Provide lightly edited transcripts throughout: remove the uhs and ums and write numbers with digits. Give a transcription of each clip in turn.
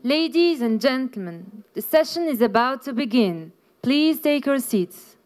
Ladies and gentlemen, the session is about to begin. Please take your seats.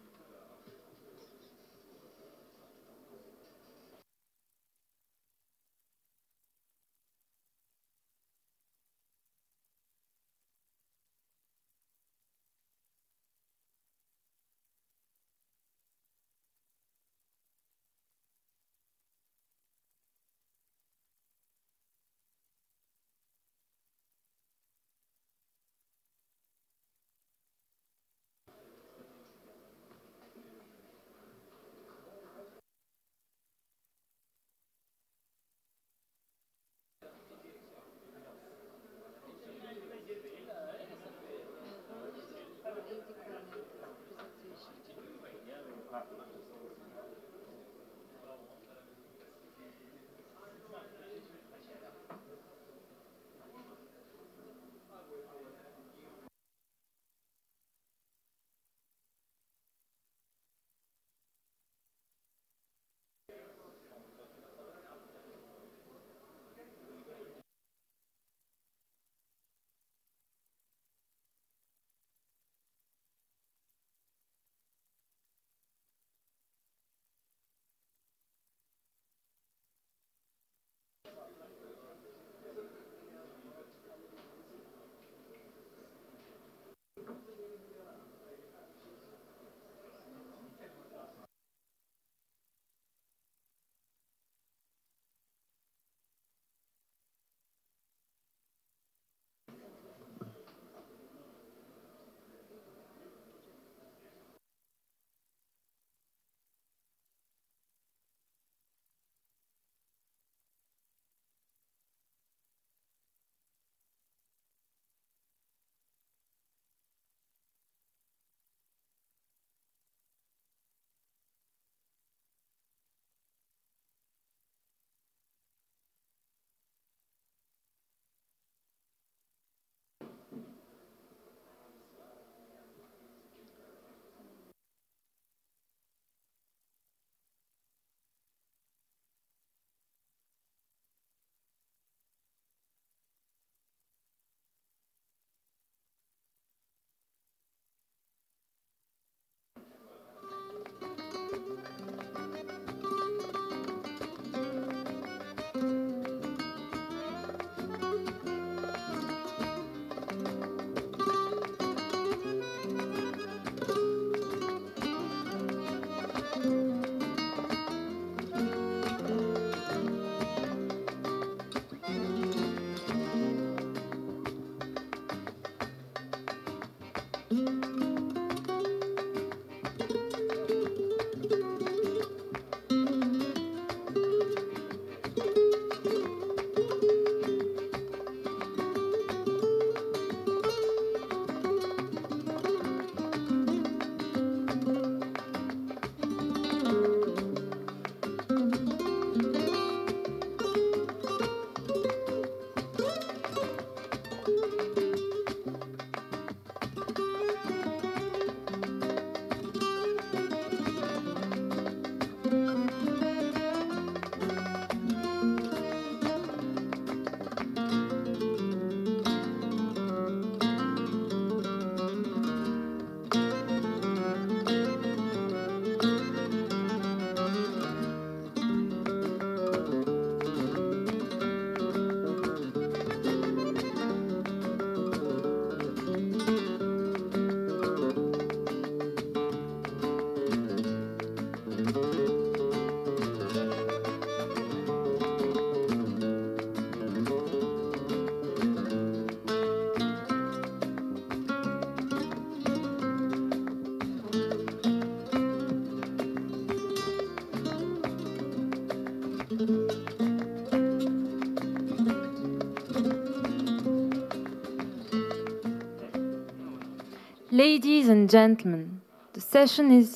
Ladies and gentlemen, the session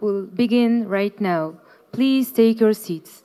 will begin right now. Please take your seats.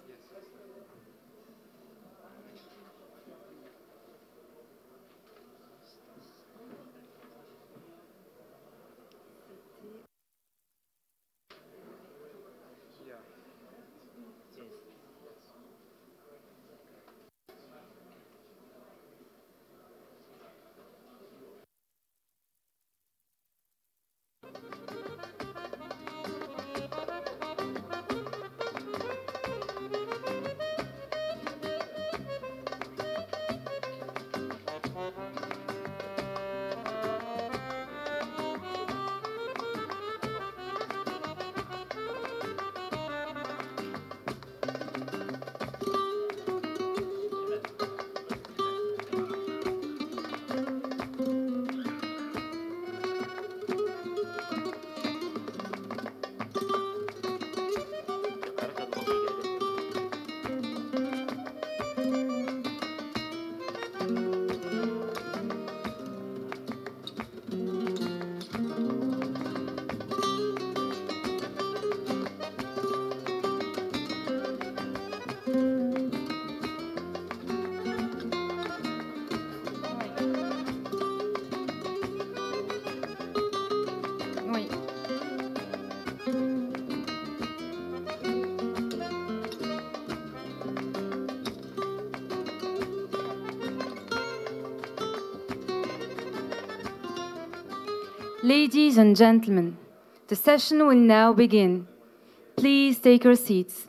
Ladies and gentlemen, the session will now begin. Please take your seats.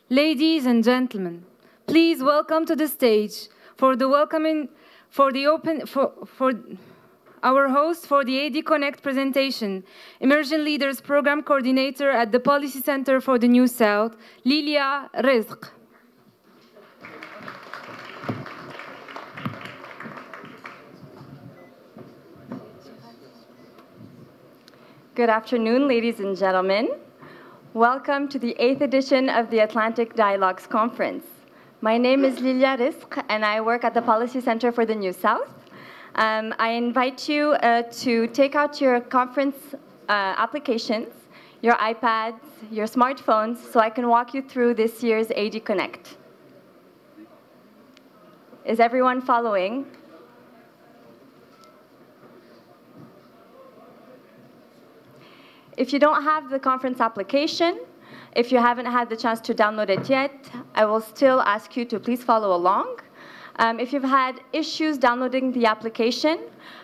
Ladies and gentlemen, please welcome to the stage our host for the AD Connect presentation, Emerging Leaders Program Coordinator at the Policy Center for the New South, Lilia, Rizk. Good afternoon, ladies and gentlemen. Welcome to the 8th edition of the Atlantic Dialogues Conference. My name is Lilia Rizk, and I work at the Policy Center for the New South. I invite you to take out your conference applications, your iPads, your smartphones, so I can walk you through this year's AD Connect. Is everyone following? If you don't have the conference application, if you haven't had the chance to download it yet, I will still ask you to please follow along. If you've had issues downloading the application,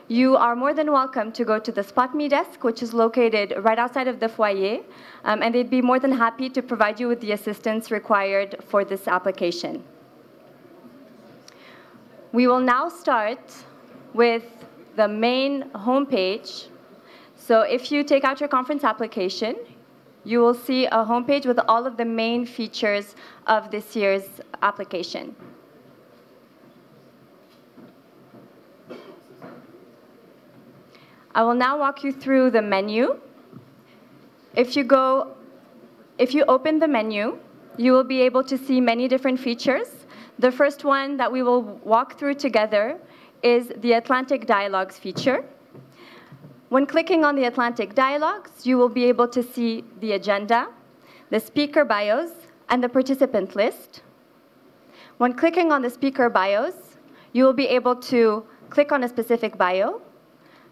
you are more than welcome to go to the Spot Me desk, which is located right outside of the foyer, and they'd be more than happy to provide you with the assistance required for this application. We will now start with the main homepage. So if you take out your conference application, you will see a homepage with all of the main features of this year's application. I will now walk you through the menu. If you open the menu, you will be able to see many different features. The first one that we will walk through together is the Atlantic Dialogues feature. When clicking on the Atlantic Dialogues, you will be able to see the agenda, the speaker bios, and the participant list. When clicking on the speaker bios, you will be able to click on a specific bio,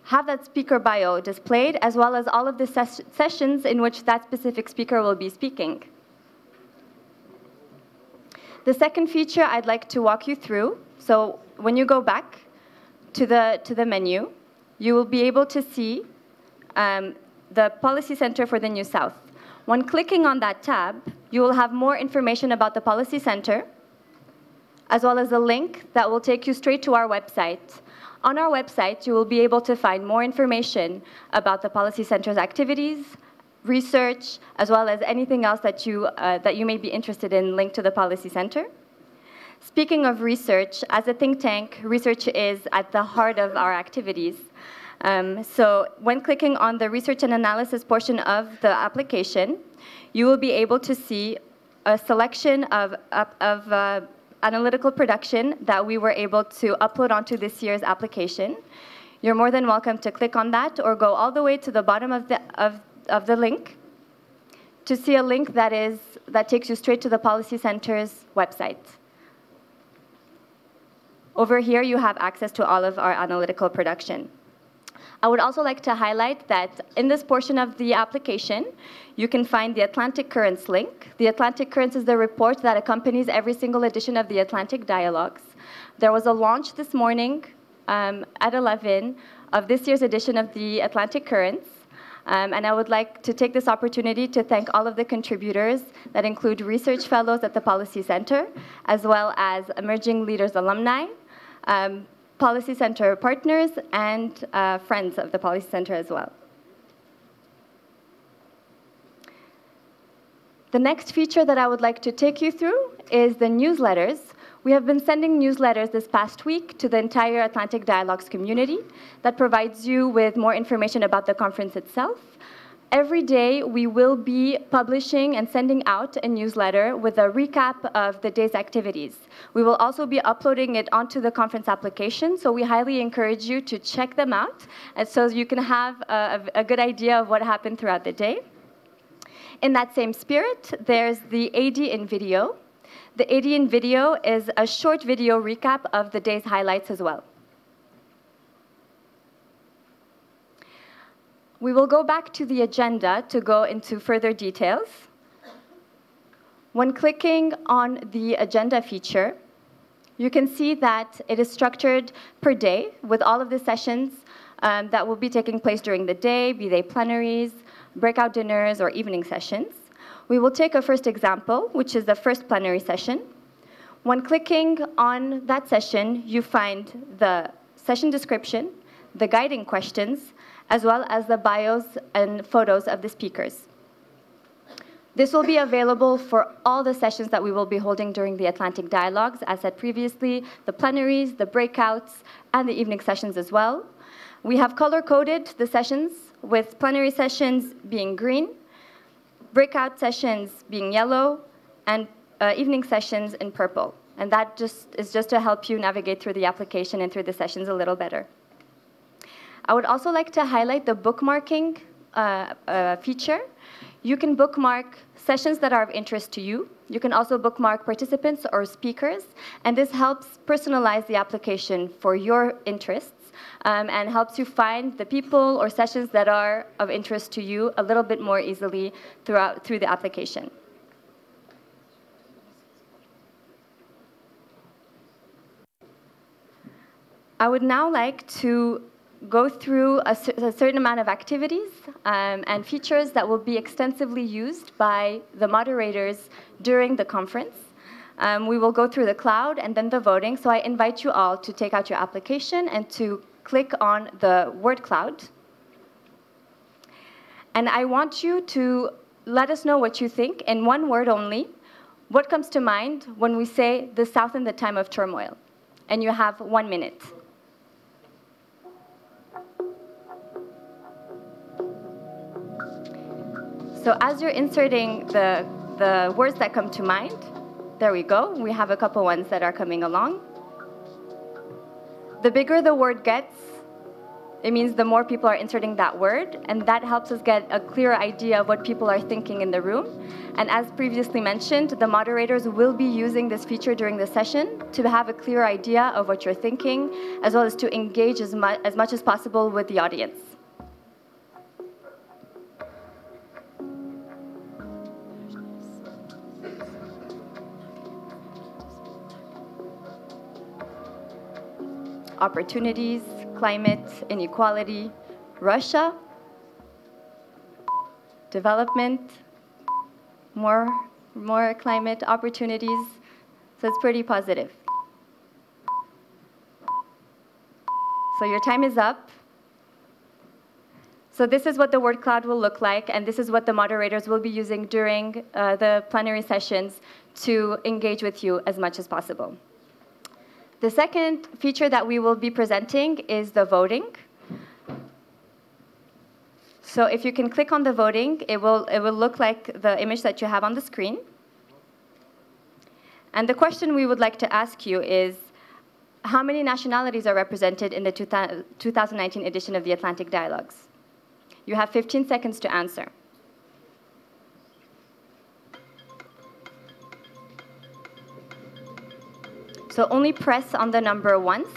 have that speaker bio displayed, as well as all of the sessions in which that specific speaker will be speaking. The second feature I'd like to walk you through, so when you go back to the menu, you will be able to see the Policy Center for the New South. When clicking on that tab, you will have more information about the Policy Center, as well as a link that will take you straight to our website. On our website, you will be able to find more information about the Policy Center's activities, research, as well as anything else that you may be interested in linked to the Policy Center. Speaking of research, as a think tank, research is at the heart of our activities. So when clicking on the research and analysis portion of the application, you will be able to see a selection of analytical production that we were able to upload onto this year's application. You're more than welcome to click on that or go all the way to the bottom of the link to see a link that takes you straight to the Policy Center's website. Over here, you have access to all of our analytical production. I would also like to highlight that in this portion of the application, you can find the Atlantic Currents link. The Atlantic Currents is the report that accompanies every single edition of the Atlantic Dialogues. There was a launch this morning at 11 of this year's edition of the Atlantic Currents. And I would like to take this opportunity to thank all of the contributors that include research fellows at the Policy Center, as well as Emerging Leaders alumni, Policy Center partners, and friends of the Policy Center as well. The next feature that I would like to take you through is the newsletters. We have been sending newsletters this past week to the entire Atlantic Dialogues community that provides you with more information about the conference itself. Every day, we will be publishing and sending out a newsletter with a recap of the day's activities. We will also be uploading it onto the conference application, so we highly encourage you to check them out, and so you can have a good idea of what happened throughout the day. In that same spirit, there's the AD in video. The AD in video is a short video recap of the day's highlights as well. We will go back to the agenda to go into further details. When clicking on the agenda feature, you can see that it is structured per day with all of the sessions that will be taking place during the day, be they plenaries, breakout dinners, or evening sessions. We will take a first example, which is the first plenary session. When clicking on that session, you find the session description, the guiding questions, as well as the bios and photos of the speakers. This will be available for all the sessions that we will be holding during the Atlantic Dialogues, as said previously, the plenaries, the breakouts, and the evening sessions as well. We have color-coded the sessions, with plenary sessions being green, breakout sessions being yellow, and evening sessions in purple. And that is just to help you navigate through the application and through the sessions a little better. I would also like to highlight the bookmarking feature. You can bookmark sessions that are of interest to you. You can also bookmark participants or speakers, and this helps personalize the application for your interests and helps you find the people or sessions that are of interest to you a little bit more easily through the application. I would now like to go through a certain amount of activities and features that will be extensively used by the moderators during the conference. We will go through the cloud and then the voting, so I invite you all to take out your application and to click on the word cloud. And I want you to let us know what you think in one word only. What comes to mind when we say the South in the time of turmoil? And you have 1 minute. So as you're inserting the words that come to mind, there we go. We have a couple ones that are coming along. The bigger the word gets, it means the more people are inserting that word, and that helps us get a clearer idea of what people are thinking in the room. And as previously mentioned, the moderators will be using this feature during the session to have a clear idea of what you're thinking, as well as to engage as much as possible with the audience. Opportunities, climate, inequality, Russia, development, more climate opportunities. So it's pretty positive. So your time is up. So this is what the word cloud will look like, and this is what the moderators will be using during the plenary sessions to engage with you as much as possible. The second feature that we will be presenting is the voting. So if you can click on the voting, it will look like the image that you have on the screen. And the question we would like to ask you is, how many nationalities are represented in the 2019 edition of the Atlantic Dialogues? You have 15 seconds to answer. So only press on the number once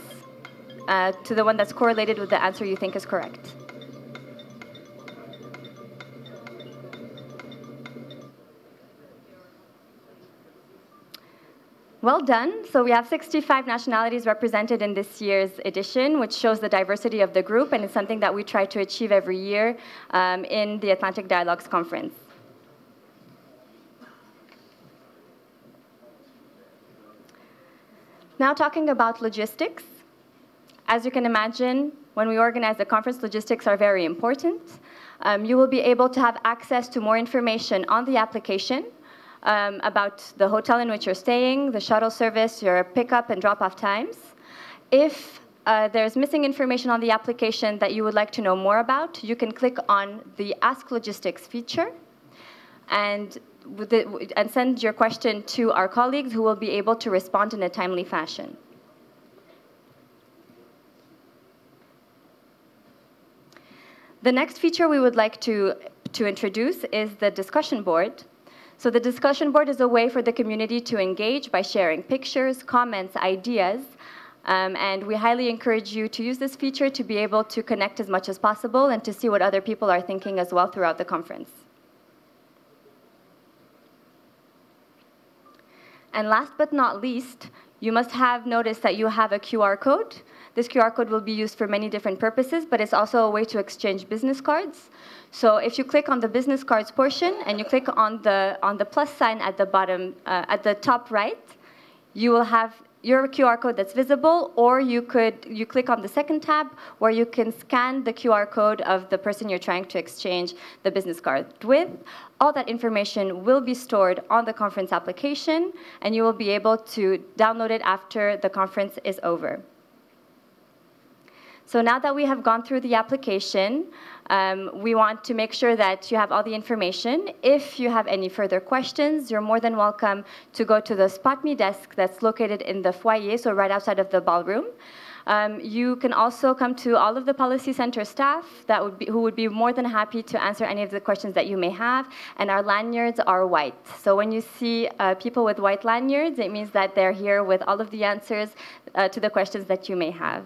to the one that's correlated with the answer you think is correct. Well done. So we have 65 nationalities represented in this year's edition, which shows the diversity of the group, and it's something that we try to achieve every year in the Atlantic Dialogues Conference. Now talking about logistics. As you can imagine, when we organize the conference, logistics are very important. You will be able to have access to more information on the application about the hotel in which you're staying, the shuttle service, your pickup and drop-off times. If there's missing information on the application that you would like to know more about, you can click on the Ask Logistics feature and send your question to our colleagues who will be able to respond in a timely fashion. The next feature we would like to introduce is the discussion board. So the discussion board is a way for the community to engage by sharing pictures, comments, ideas, and we highly encourage you to use this feature to be able to connect as much as possible and to see what other people are thinking as well throughout the conference. And last but not least, you must have noticed that you have a QR code. This QR code will be used for many different purposes, but it's also a way to exchange business cards. So if you click on the business cards portion and you click on the plus sign at the bottom, at the top right, you will have your QR code that's visible, or you click on the second tab where you can scan the QR code of the person you're trying to exchange the business card with. All that information will be stored on the conference application, and you will be able to download it after the conference is over. So now that we have gone through the application, we want to make sure that you have all the information. If you have any further questions, you're more than welcome to go to the Spot Me desk that's located in the foyer, so right outside of the ballroom. You can also come to all of the Policy Center staff who would be more than happy to answer any of the questions that you may have, and our lanyards are white. So when you see people with white lanyards, it means that they're here with all of the answers to the questions that you may have.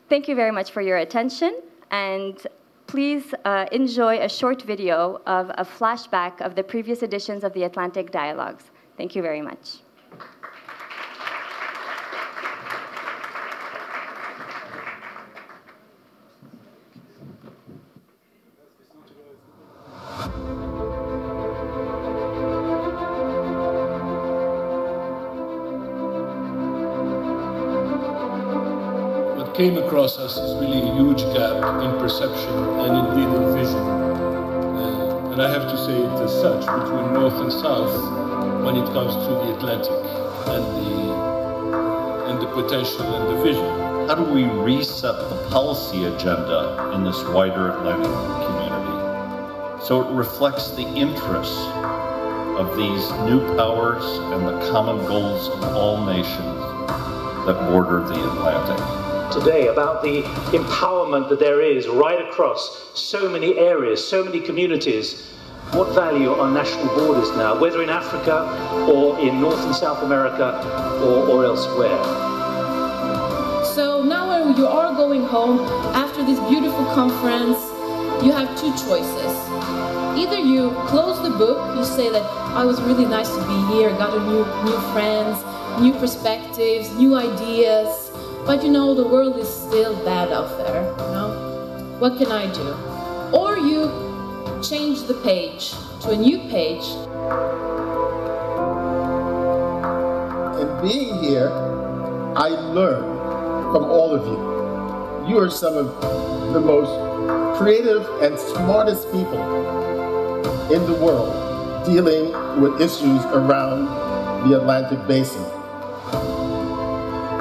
Thank you very much for your attention, and please enjoy a short video of a flashback of the previous editions of the Atlantic Dialogues. Thank you very much. Came across us is really a huge gap in perception and indeed in vision. And I have to say it as such, between North and South when it comes to the Atlantic and the potential and the vision. How do we reset the policy agenda in this wider Atlantic community so it reflects the interests of these new powers and the common goals of all nations that border the Atlantic? Today about the empowerment that there is right across so many areas, so many communities. What value are national borders now, whether in Africa or in North and South America or elsewhere? So now when you are going home after this beautiful conference, you have two choices. Either you close the book, you say that I was really nice to be here, got a new friends, new perspectives, new ideas. But you know, the world is still bad out there, you know? What can I do? Or you change the page to a new page. And being here, I learned from all of you. You are some of the most creative and smartest people in the world dealing with issues around the Atlantic Basin.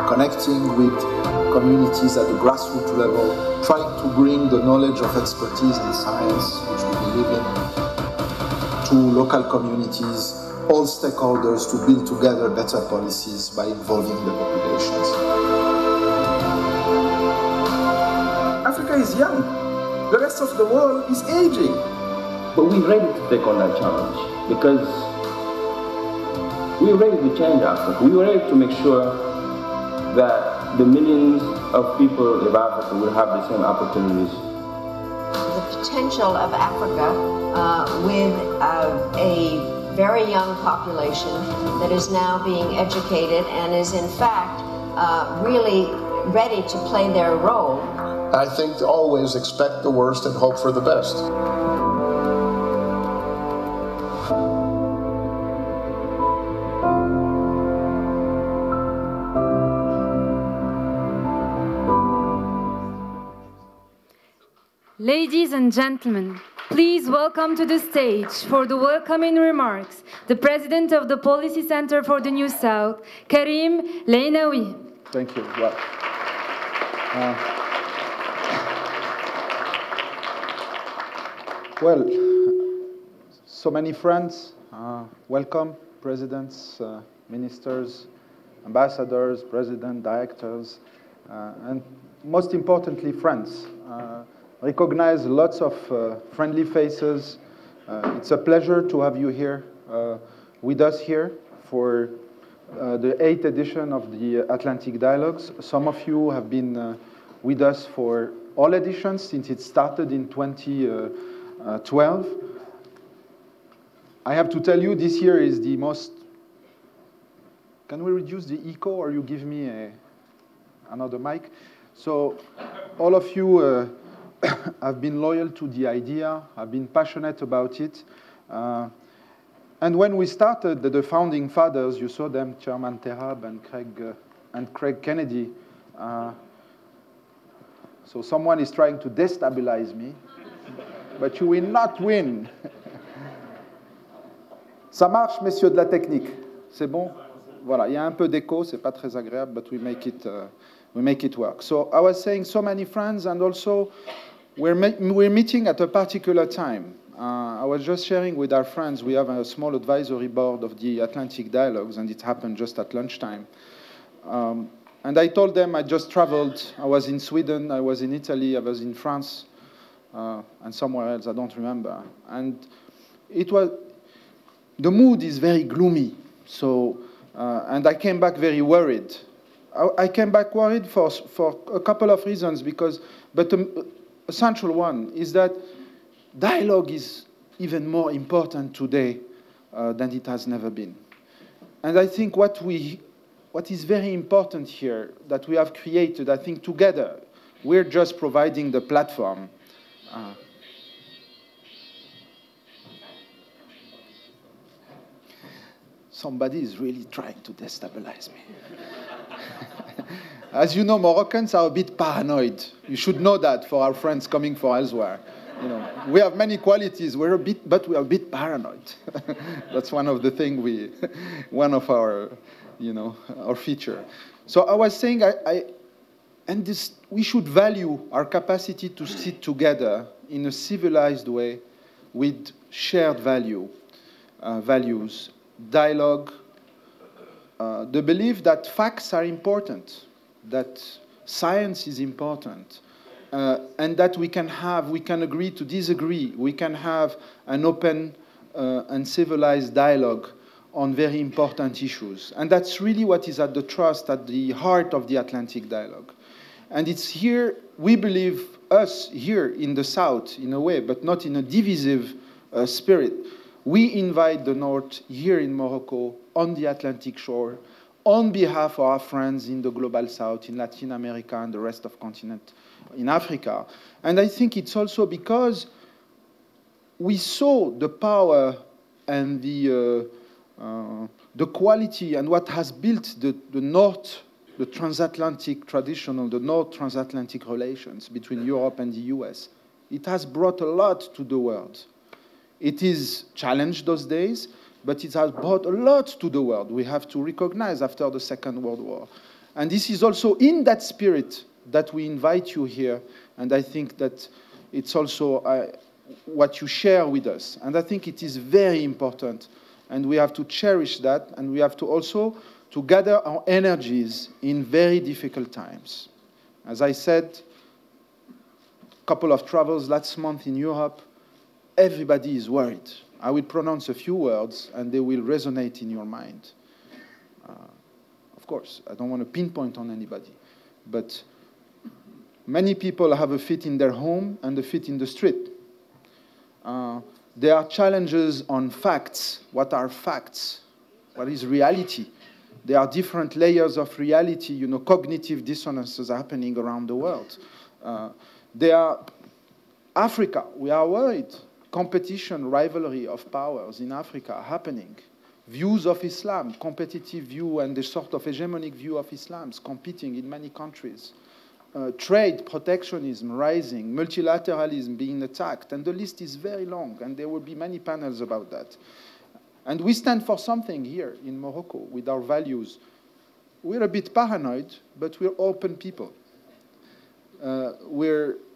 Connecting with communities at the grassroots level, trying to bring the knowledge of expertise in science, which we believe in, to local communities, all stakeholders to build together better policies by involving the populations. Africa is young. The rest of the world is aging. But we're ready to take on that challenge because we're ready to change Africa. We're ready to make sure that the millions of people of Africa will have the same opportunities. The potential of Africa with a very young population that is now being educated and is in fact really ready to play their role. I think to always expect the worst and hope for the best. Ladies and gentlemen, please welcome to the stage for the welcoming remarks the President of the Policy Center for the New South, Karim Aynaoui. Thank you. Well, so many friends, welcome, presidents, ministers, ambassadors, president, directors, and most importantly, friends. Recognize lots of friendly faces. It's a pleasure to have you here with us here for the 8th edition of the Atlantic Dialogues. Some of you have been with us for all editions since it started in 2012. I have to tell you, this year is the most Can we reduce the echo, or you give me another mic? So all of you have been loyal to the idea, have been passionate about it. And when we started, the founding fathers, you saw them, Chairman Terhab and Craig Kennedy. So someone is trying to destabilize me, but you will not win. Ça marche, messieurs de la technique. C'est bon? Voilà, il y a un peu d'écho, c'est pas très agréable, but we make it work. So I was saying, so many friends, and also we're meeting at a particular time. I was just sharing with our friends, we have a small advisory board of the Atlantic Dialogues, and it happened just at lunchtime. And I told them I just traveled. I was in Sweden, I was in Italy, I was in France, and somewhere else, I don't remember. And the mood is very gloomy. So, and I came back very worried. I came back worried for a couple of reasons, but a central one is that dialogue is even more important today than it has never been. And I think what is very important here that we have created, I think together, we're just providing the platform. Somebody is really trying to destabilize me. As you know, Moroccans are a bit paranoid. You should know that for our friends coming from elsewhere. You know, we have many qualities, but we are a bit paranoid. That's one of the things one of our, our feature. So I was saying, we should value our capacity to sit together in a civilized way with shared values, dialogue, the belief that facts are important, that science is important, and that we can agree to disagree. We can have an open and civilized dialogue on very important issues. And that's really what is at the heart of the Atlantic Dialogue. And it's here, we believe, us here in the South, in a way, but not in a divisive spirit. We invite the North here in Morocco, on the Atlantic shore, on behalf of our friends in the global South, in Latin America and the rest of continent, in Africa. And I think it's also because we saw the power and the quality and what has built the North, the transatlantic traditional, the North transatlantic relations between Europe and the US. It has brought a lot to the world. It is challenged those days, but it has brought a lot to the world. We have to recognize after the Second World War. And this is also in that spirit that we invite you here, and I think that it's also what you share with us. And I think it is very important, and we have to cherish that, and we have to also to gather our energies in very difficult times. As I said, a couple of travels last month in Europe, everybody is worried. I will pronounce a few words, and they will resonate in your mind. Of course, I don't want to pinpoint on anybody, but many people have a fit in their home and a fit in the street. There are challenges on facts. What are facts? What is reality? There are different layers of reality, cognitive dissonances happening around the world. There are Africa, we are worried. Competition, rivalry of powers in Africa happening. Views of Islam, competitive view and the sort of hegemonic view of Islam competing in many countries. Trade, protectionism rising, multilateralism being attacked, and the list is very long, and there will be many panels about that. And we stand for something here in Morocco with our values. We're a bit paranoid, but we're open people.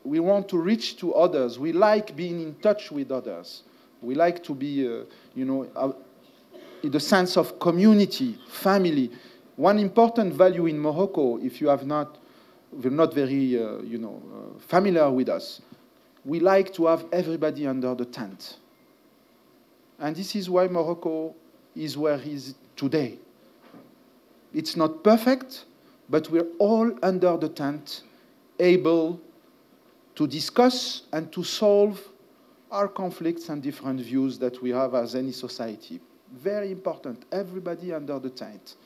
We want to reach to others. We like being in touch with others. We like to be, in the sense of community, family. One important value in Morocco, if you have not, we're not very, familiar with us, we like to have everybody under the tent. And this is why Morocco is where it is today. It's not perfect, but we're all under the tent, able to discuss and to solve our conflicts and different views that we have as any society. Very important, everybody under the tent.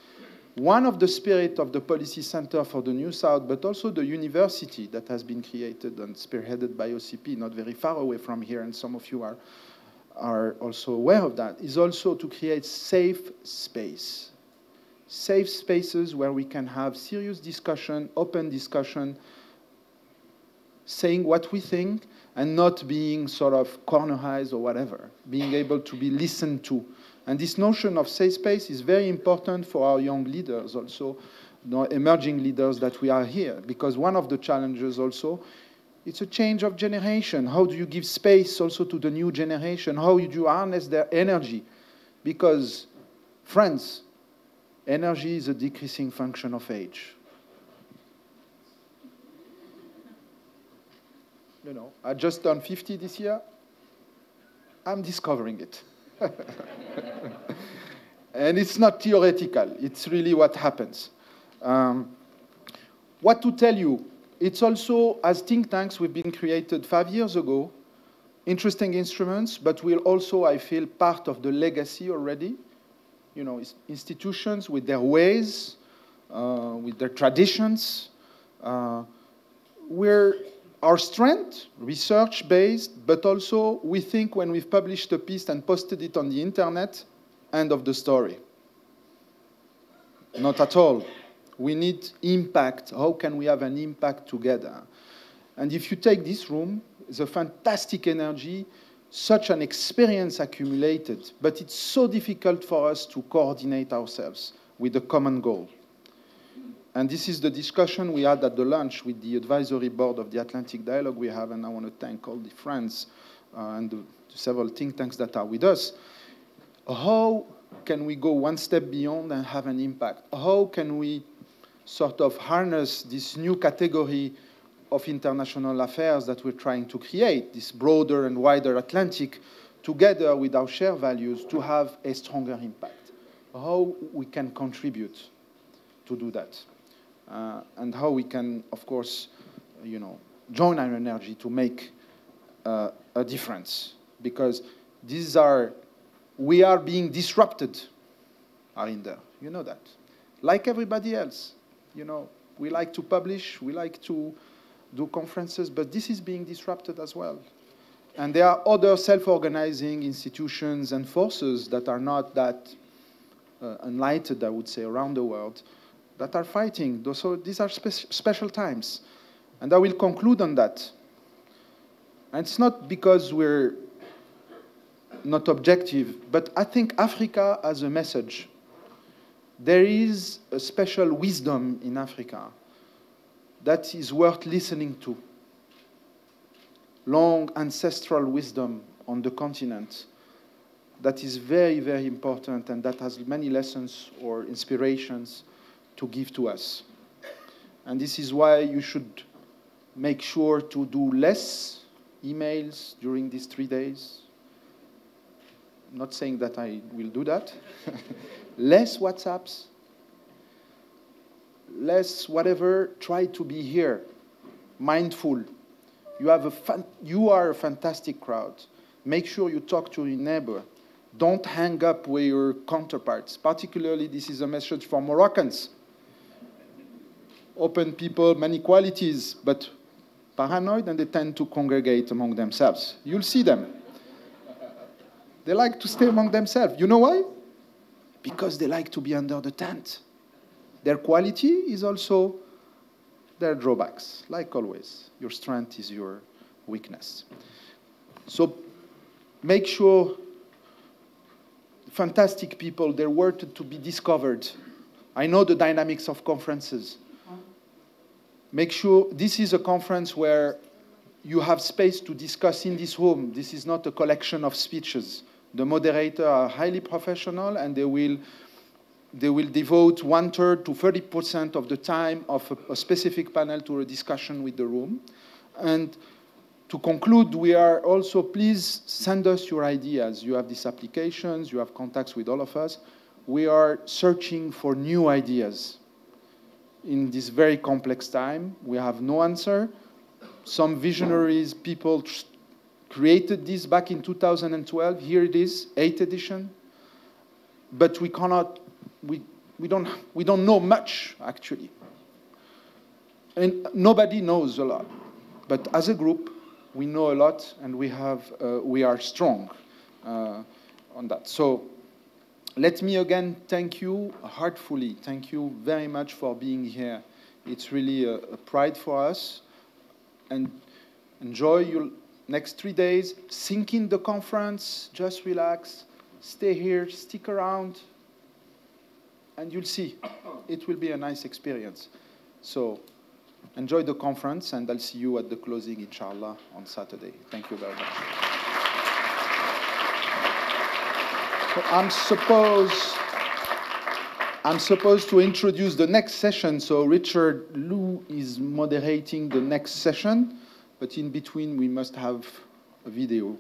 one of the spirit of the Policy Center for the New South, but also the university that has been created and spearheaded by OCP, not very far away from here, and some of you are also aware of that, is also to create safe space. Safe spaces where we can have serious discussion, open discussion, saying what we think, and not being sort of cornerized or whatever, being able to be listened to. And this notion of safe space is very important for our young leaders also, emerging leaders that we are here, because one of the challenges also, it's a change of generation. How do you give space also to the new generation? How do you harness their energy? Because, friends, energy is a decreasing function of age. You know, I just turned 50 this year. I'm discovering it. And it's not theoretical. It's really what happens. What to tell you? It's also, as think tanks, we've been created 5 years ago. Interesting instruments, but we're also, I feel, part of the legacy already. You know, institutions with their ways, with their traditions. Our strength, research-based, but also we think when we've published a piece and posted it on the internet, end of the story. Not at all. We need impact. How can we have an impact together? And if you take this room, it's a fantastic energy, such an experience accumulated, but it's so difficult for us to coordinate ourselves with a common goal. And this is the discussion we had at the lunch with the advisory board of the Atlantic Dialogue we have, and I want to thank all the friends and the several think tanks that are with us. How can we go one step beyond and have an impact? How can we sort of harness this new category of international affairs that we're trying to create, this broader and wider Atlantic, together with our shared values to have a stronger impact? How we can contribute to do that? And how we can, of course, you know, join our energy to make a difference. Because we are being disrupted, Arinder. You know that. Like everybody else. You know, we like to publish, we like to do conferences, but this is being disrupted as well. And there are other self-organizing institutions and forces that are not that enlightened, I would say, around the world, that are fighting. So these are special times. And I will conclude on that. And it's not because we're not objective, but I think Africa has a message. There is a special wisdom in Africa that is worth listening to. Long ancestral wisdom on the continent that is very, very important and that has many lessons or inspirations to give to us. And this is why you should make sure to do less emails during these 3 days. I'm not saying that I will do that. Less WhatsApps, less whatever. Try to be here, mindful. You are a fantastic crowd. Make sure you talk to your neighbor. Don't hang up with your counterparts. Particularly, this is a message for Moroccans. Open people, many qualities, but paranoid, and they tend to congregate among themselves. You'll see them. They like to stay among themselves. You know why? Because they like to be under the tent. Their quality is also their drawbacks. Like always, your strength is your weakness. So make sure fantastic people, they're worth to be discovered. I know the dynamics of conferences. Make sure this is a conference where you have space to discuss in this room. This is not a collection of speeches. The moderators are highly professional, and they will devote 1/3 to 30% of the time of a specific panel to a discussion with the room. And to conclude, we are also, please send us your ideas. You have these applications, you have contacts with all of us. We are searching for new ideas. In this very complex time, we have no answer. Some visionaries, people created this back in 2012. Here it is, 8th edition. But we we don't know much, actually. And nobody knows a lot. But as a group, we know a lot, and we are strong on that. So let me again thank you heartfully. Thank you very much for being here. It's really a pride for us. And enjoy your next 3 days. Sink in the conference. Just relax. Stay here. Stick around. And you'll see. It will be a nice experience. So enjoy the conference, and I'll see you at the closing, inshallah, on Saturday. Thank you very much. So I'm supposed to introduce the next session. So Richard Liu is moderating the next session, but in between we must have a video.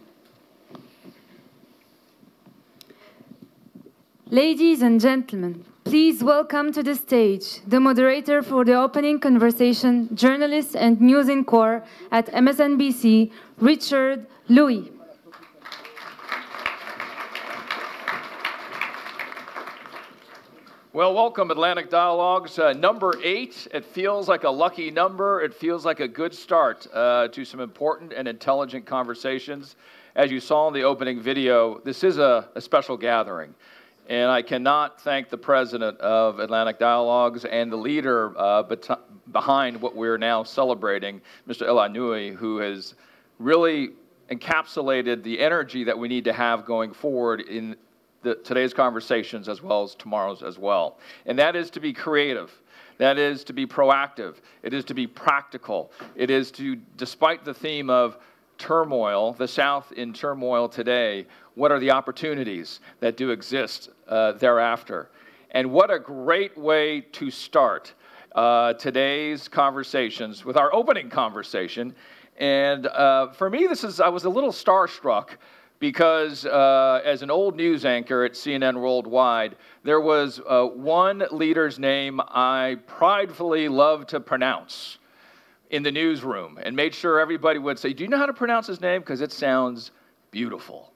Ladies and gentlemen, please welcome to the stage the moderator for the opening conversation, journalist and news anchor at MSNBC, Richard Liu. Well, welcome, Atlantic Dialogues. Number 8, it feels like a lucky number. It feels like a good start to some important and intelligent conversations. As you saw in the opening video, this is a special gathering. And I cannot thank the president of Atlantic Dialogues and the leader behind what we're now celebrating, Mr. Aynaoui, who has really encapsulated the energy that we need to have going forward in today's conversations as well as tomorrow's as well. And that is to be creative. That is to be proactive. It is to be practical. It is to, despite the theme of turmoil, the South in turmoil today, what are the opportunities that do exist thereafter? And what a great way to start today's conversations with our opening conversation. And for me, I was a little starstruck because as an old news anchor at CNN Worldwide, there was one leader's name I pridefully loved to pronounce in the newsroom and made sure everybody would say, do you know how to pronounce his name? Because it sounds beautiful.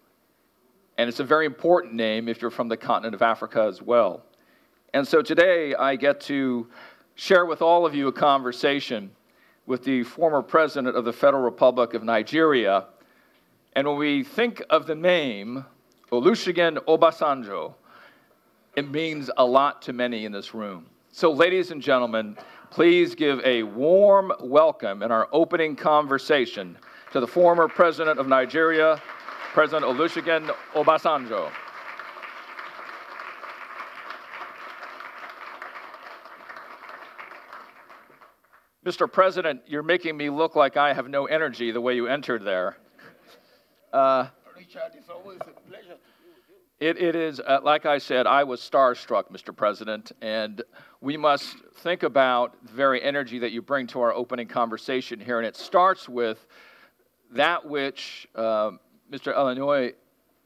And it's a very important name if you're from the continent of Africa as well. And so today I get to share with all of you a conversation with the former president of the Federal Republic of Nigeria. And when we think of the name Olusegun Obasanjo, it means a lot to many in this room. So ladies and gentlemen, please give a warm welcome in our opening conversation to the former president of Nigeria, President Olusegun Obasanjo. Mr. President, you're making me look like I have no energy the way you entered there. Richard, it's always a pleasure. It is, like I said, I was starstruck, Mr. President, and we must think about the very energy that you bring to our opening conversation here, and it starts with that which Mr. Aynaoui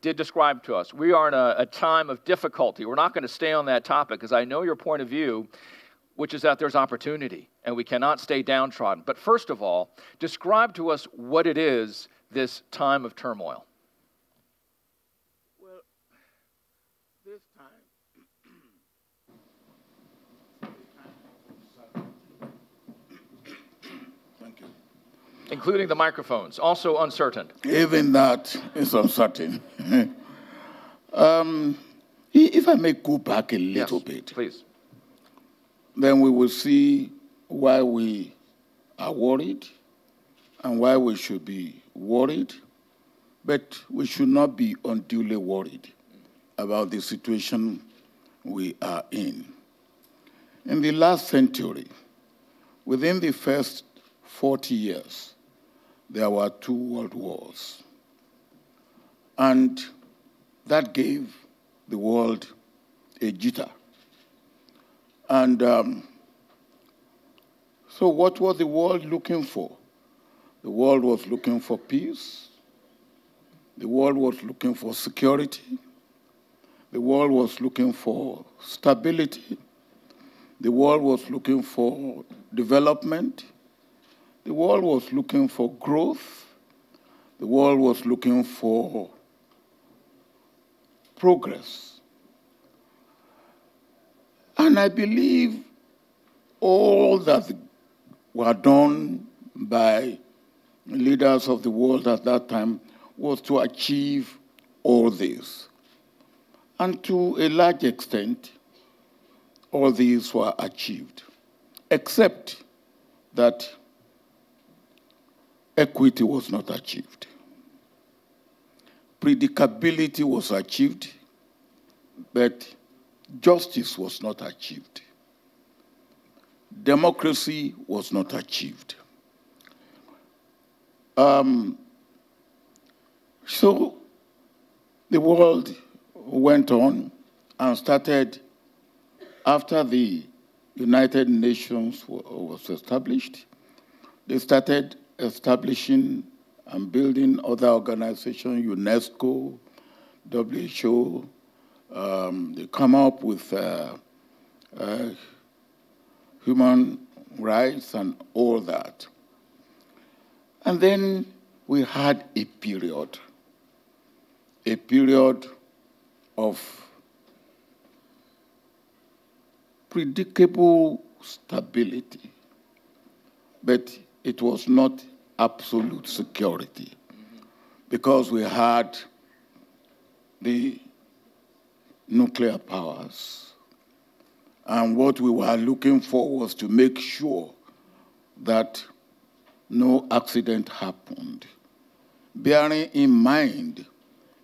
did describe to us. We are in a time of difficulty. We're not going to stay on that topic, because I know your point of view, which is that there's opportunity, and we cannot stay downtrodden. But first of all, describe to us what it is, this time of turmoil. Well, this time, thank you. Including the microphones, also uncertain. Even that is uncertain. If I may go back a little bit, please. Then we will see why we are worried and why we should be worried, but we should not be unduly worried about the situation we are in. In the last century, within the first 40 years, there were 2 world wars. And that gave the world a jitter. And so what was the world looking for? The world was looking for peace. The world was looking for security. The world was looking for stability. The world was looking for development. The world was looking for growth. The world was looking for progress. And I believe all that were done by leaders of the world at that time was to achieve all this. And to a large extent, all these were achieved, except that equity was not achieved. Predicability was achieved, but justice was not achieved. Democracy was not achieved. So the world went on and started, after the United Nations was established, they started establishing and building other organizations, UNESCO, WHO. They come up with human rights and all that. And then we had a period of predictable stability, but it was not absolute security, because we had the nuclear powers, and what we were looking for was to make sure that no accident happened, bearing in mind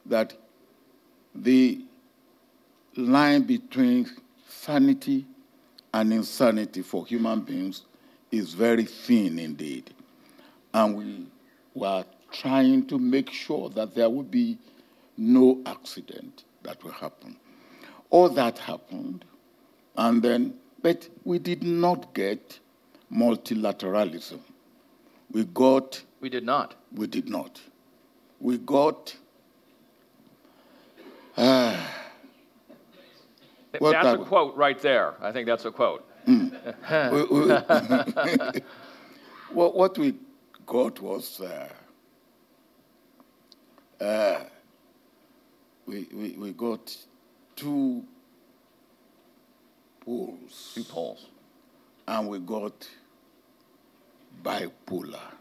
that the line between sanity and insanity for human beings is very thin indeed. And we were trying to make sure that there would be no accident that will happen. All that happened, and then, but we did not get multilateralism. We did not. We got that's a quote right there. I think that's a quote. What we got was we got two poles. Two poles. And we got bipolar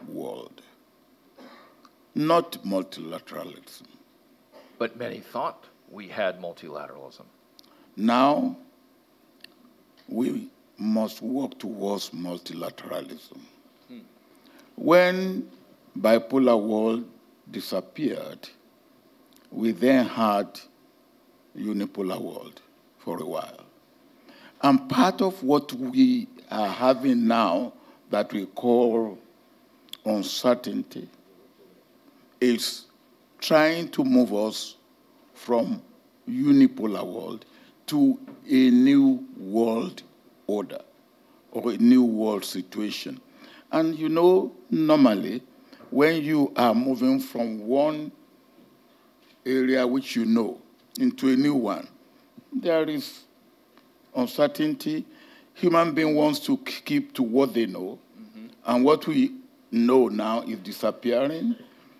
world, not multilateralism. But many thought we had multilateralism. Now, we must work towards multilateralism. When bipolar world disappeared, we then had unipolar world for a while. And part of what we are having now that we call uncertainty is trying to move us from unipolar world to a new world order or a new world situation. And you know, normally, when you are moving from one area which you know into a new one, there is uncertainty. Human being wants to keep to what they know, and what we know now is disappearing.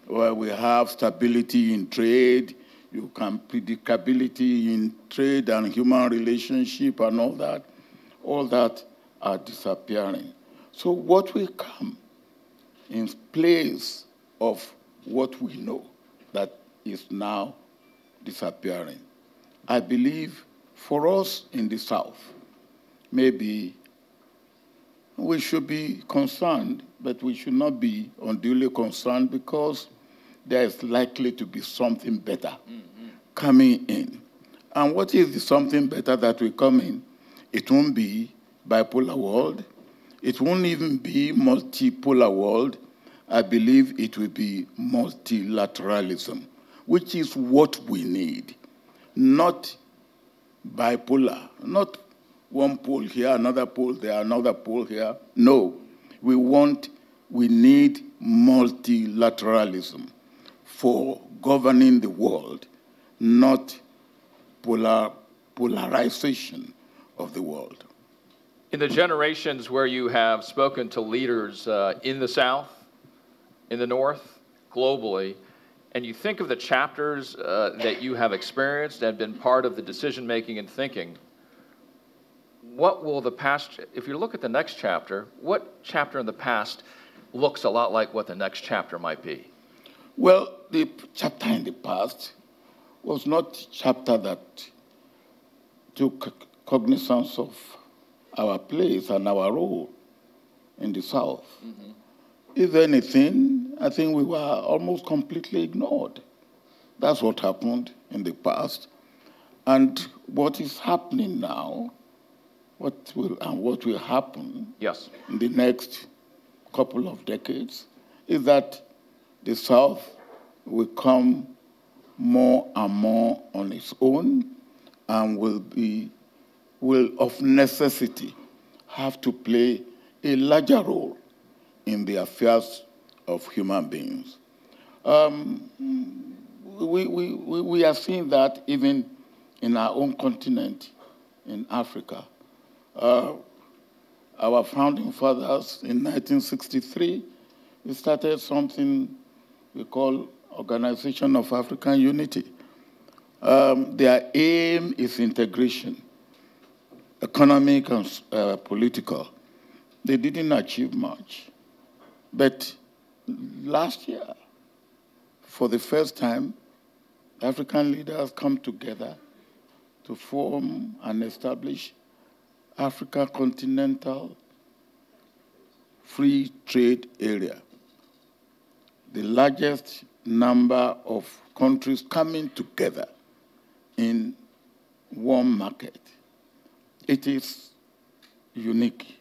Where we have stability in trade, you can predictability in trade and human relationship and all that are disappearing. So what will come in place of what we know that is now disappearing? I believe for us in the South, maybe we should be concerned, but we should not be unduly concerned, because there is likely to be something better coming in. And what is the something better that will come in? It won't be bipolar world. It won't even be multipolar world. I believe it will be multilateralism, which is what we need. Not bipolar, not one pole here, another pole there, another pole here. No, we need multilateralism for governing the world, not polarization of the world. In the generations where you have spoken to leaders in the South, in the North, globally, and you think of the chapters that you have experienced and been part of the decision-making and thinking, what will the past, if you look at the next chapter, what chapter in the past looks a lot like what the next chapter might be? Well, the chapter in the past was not a chapter that took cognizance of our place and our role in the South. Mm-hmm. If anything, I think we were almost completely ignored. That's what happened in the past. And what is happening now, what will happen in the next couple of decades, is that the South will come more and more on its own and will of necessity have to play a larger role in the affairs of human beings. We are seeing that even in our own continent, in Africa. Our founding fathers in 1963, we started something we call Organization of African Unity. Their aim is integration, economic and political. They didn't achieve much. But last year, for the first time, African leaders come together to form and establish Africa Continental Free Trade Area, the largest number of countries coming together in one market. It is unique.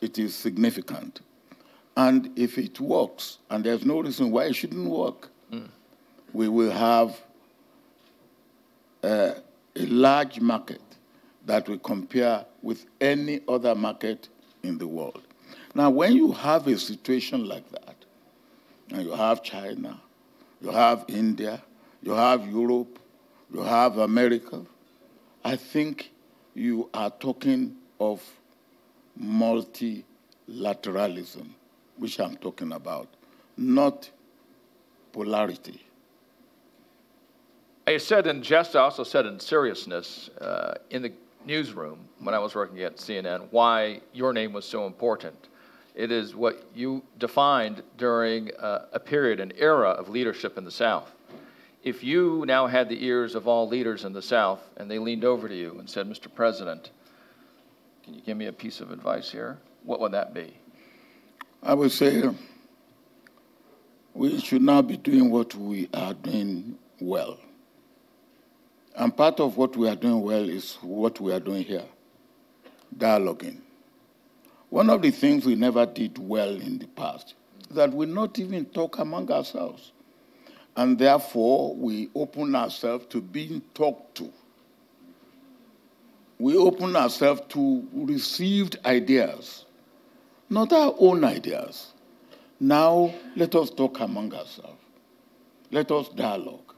It is significant. And if it works, and there's no reason why it shouldn't work, we will have a large market that will compare with any other market in the world. Now, when you have a situation like that, and you have China, you have India, you have Europe, you have America, I think you are talking of multilateralism, which I'm talking about, not polarity. I said in jest, I also said in seriousness in the newsroom when I was working at CNN why your name was so important. It is what you defined during a period, an era of leadership in the South. If you now had the ears of all leaders in the South and they leaned over to you and said, Mr. President, can you give me a piece of advice here? What would that be? I would say we should now be doing what we are doing well. And part of what we are doing well is what we are doing here, dialoguing. One of the things we never did well in the past is that we not even talk among ourselves. And therefore, we open ourselves to being talked to. We open ourselves to received ideas, not our own ideas. Now, let us talk among ourselves. Let us dialogue.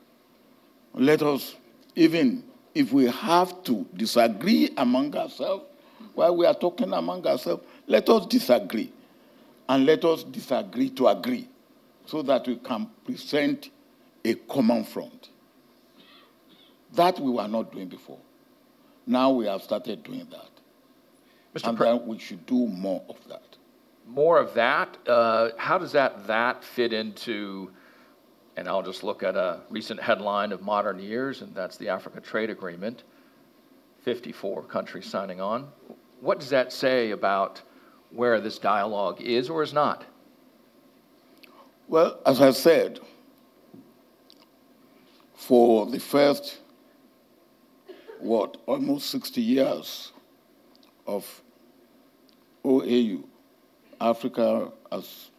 Let us, even if we have to disagree among ourselves, while we are talking among ourselves, let us disagree. And let us disagree to agree so that we can present a common front. That we were not doing before. Now we have started doing that. And then we should do more of that. More of that? How does that fit into, and I'll just look at a recent headline of modern years, and that's the Africa Trade Agreement, 54 countries signing on. What does that say about where this dialogue is or is not? Well, as I said, for the first, almost 60 years of OAU, Africa as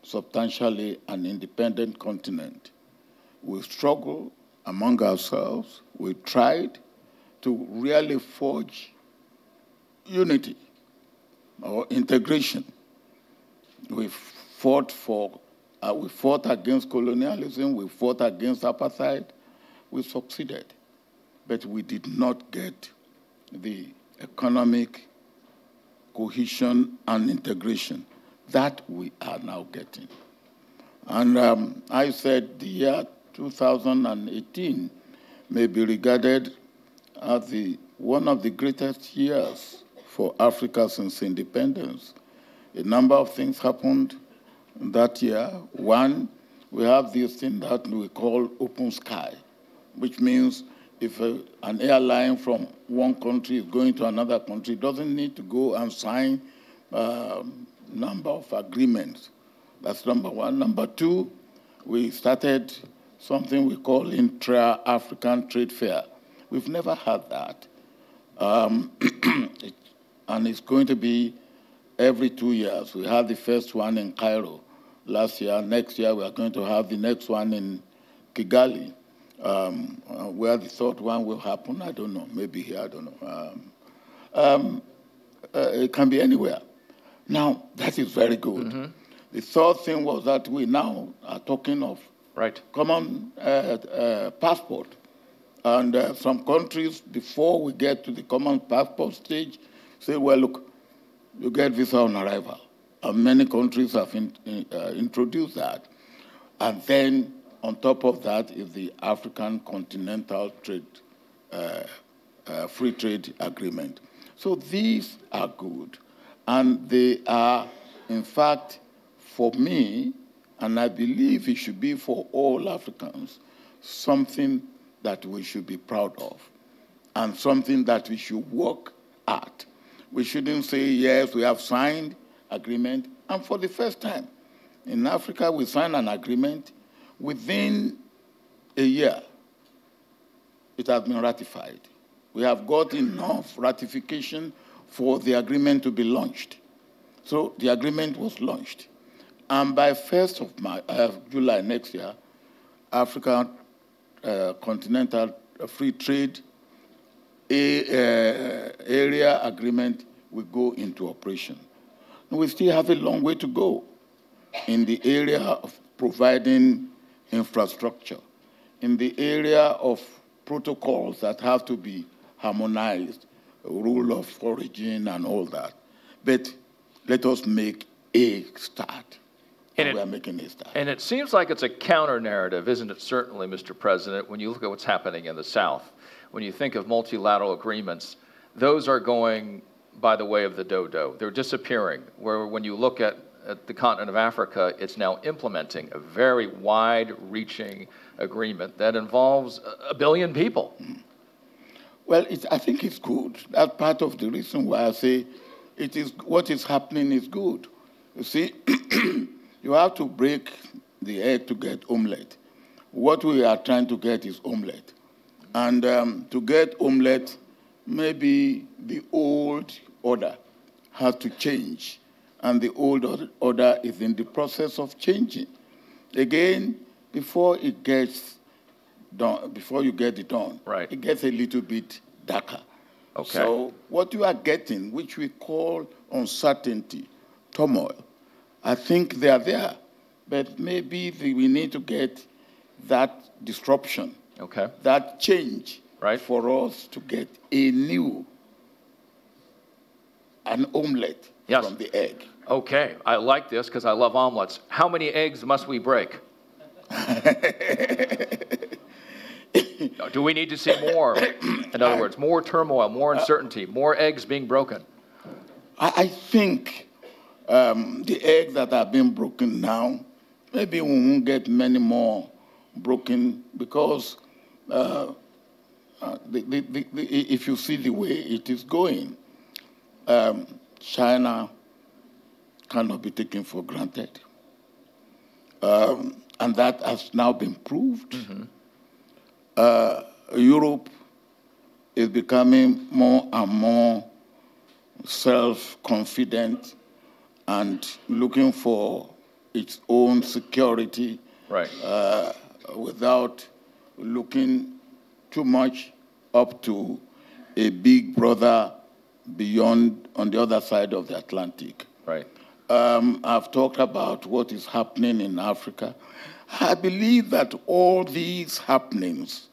substantially an independent continent, we struggled among ourselves. We tried to really forge unity or integration. We fought against colonialism. We fought against apartheid. We succeeded, but we did not get the economic cohesion and integration that we are now getting. And I said the year 2018 may be regarded as one of the greatest years for Africa since independence. A number of things happened that year. One, we have this thing that we call open sky, which means if an airline from one country is going to another country, it doesn't need to go and sign a number of agreements. That's number one. Number two, we started something we call intra-African trade fair. We've never had that. And it's going to be every 2 years. We had the first one in Cairo last year. Next year, we are going to have the next one in Kigali. Where the third one will happen, I don't know. Maybe here, I don't know. It can be anywhere. Now, that is very good. Mm-hmm. The third thing was that we now are talking of common passport. And some countries, before we get to the common passport stage, say, well, look, you get visa on arrival. And many countries have introduced that. And then on top of that is the African Continental Trade, Free Trade Agreement. So these are good. And they are, in fact, for me, and I believe it should be for all Africans, something that we should be proud of and something that we should work at. We shouldn't say, yes, we have signed agreement. And for the first time in Africa, we signed an agreement. Within a year, it has been ratified. We have got enough ratification for the agreement to be launched. So the agreement was launched. And by 1st of July next year, African Continental Free Trade Area Agreement will go into operation. And we still have a long way to go in the area of providing infrastructure, in the area of protocols that have to be harmonized, rule of origin and all that. But let us make a start. And we are making a start. And it seems like it's a counter-narrative, isn't it, certainly, Mr. President, when you look at what's happening in the South. When you think of multilateral agreements, those are going by the way of the dodo. They're disappearing, where when you look at the continent of Africa, it's now implementing a very wide-reaching agreement that involves 1 billion people. Well, I think it's good. That's part of the reason why I say what is happening is good. You see, you have to break the egg to get omelette. What we are trying to get is omelette. And to get omelette, maybe the old order has to change. And the old order is in the process of changing. Again, before it gets done, before you get it done, it gets a little bit darker. Okay. So what you are getting, which we call uncertainty, turmoil, I think they are there. But maybe we need to get that disruption, that change for us to get an omelette from the egg. Okay, I like this because I love omelets. How many eggs must we break? Do we need to see more? In other words, more turmoil, more uncertainty, more eggs being broken? I think the eggs that are being broken now, maybe we won't get many more broken because if you see the way it is going, China cannot be taken for granted. And that has now been proved. Europe is becoming more and more self-confident and looking for its own security without looking too much up to a big brother beyond, on the other side of the Atlantic. I've talked about what is happening in Africa. I believe that all these happenings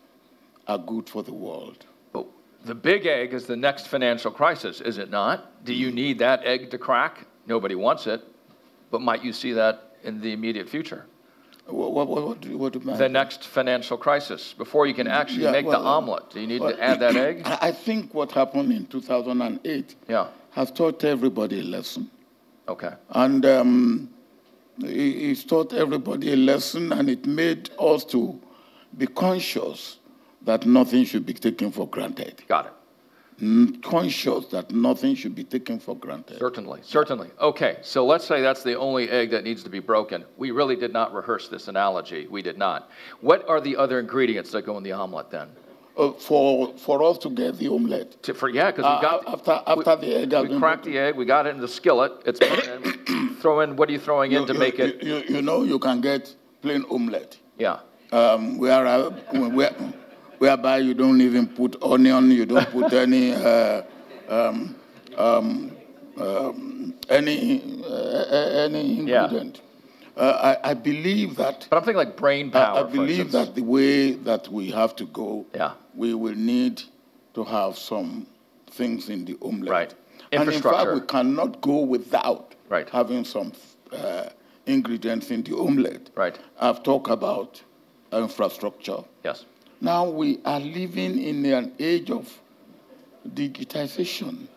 are good for the world. But the big egg is the next financial crisis, is it not? Do you need that egg to crack? Nobody wants it, but might you see that in the immediate future? What do you mean? The next financial crisis, before you can actually make the omelet. Do you need to add that egg? I think what happened in 2008 has taught everybody a lesson. Okay. And he's taught everybody a lesson, and it made us to be conscious that nothing should be taken for granted. Got it. Conscious that nothing should be taken for granted. Certainly, certainly. Okay, so let's say that's the only egg that needs to be broken. We really did not rehearse this analogy. We did not. What are the other ingredients that go in the omelet then? For us to get the omelette. Yeah, because we got after the egg. We cracked the egg. We got it in the skillet. It's burning. Throw in. What are you throwing in to make it? You know, you can get plain omelette. Yeah. Whereby you don't even put onion, you don't put any ingredient. I believe that. But I'm thinking like brain power. I believe that the way that we have to go, we will need to have some things in the omelette. Right. Infrastructure. And in fact, we cannot go without having some ingredients in the omelette. Right. I've talked about infrastructure. Yes. Now we are living in an age of digitization.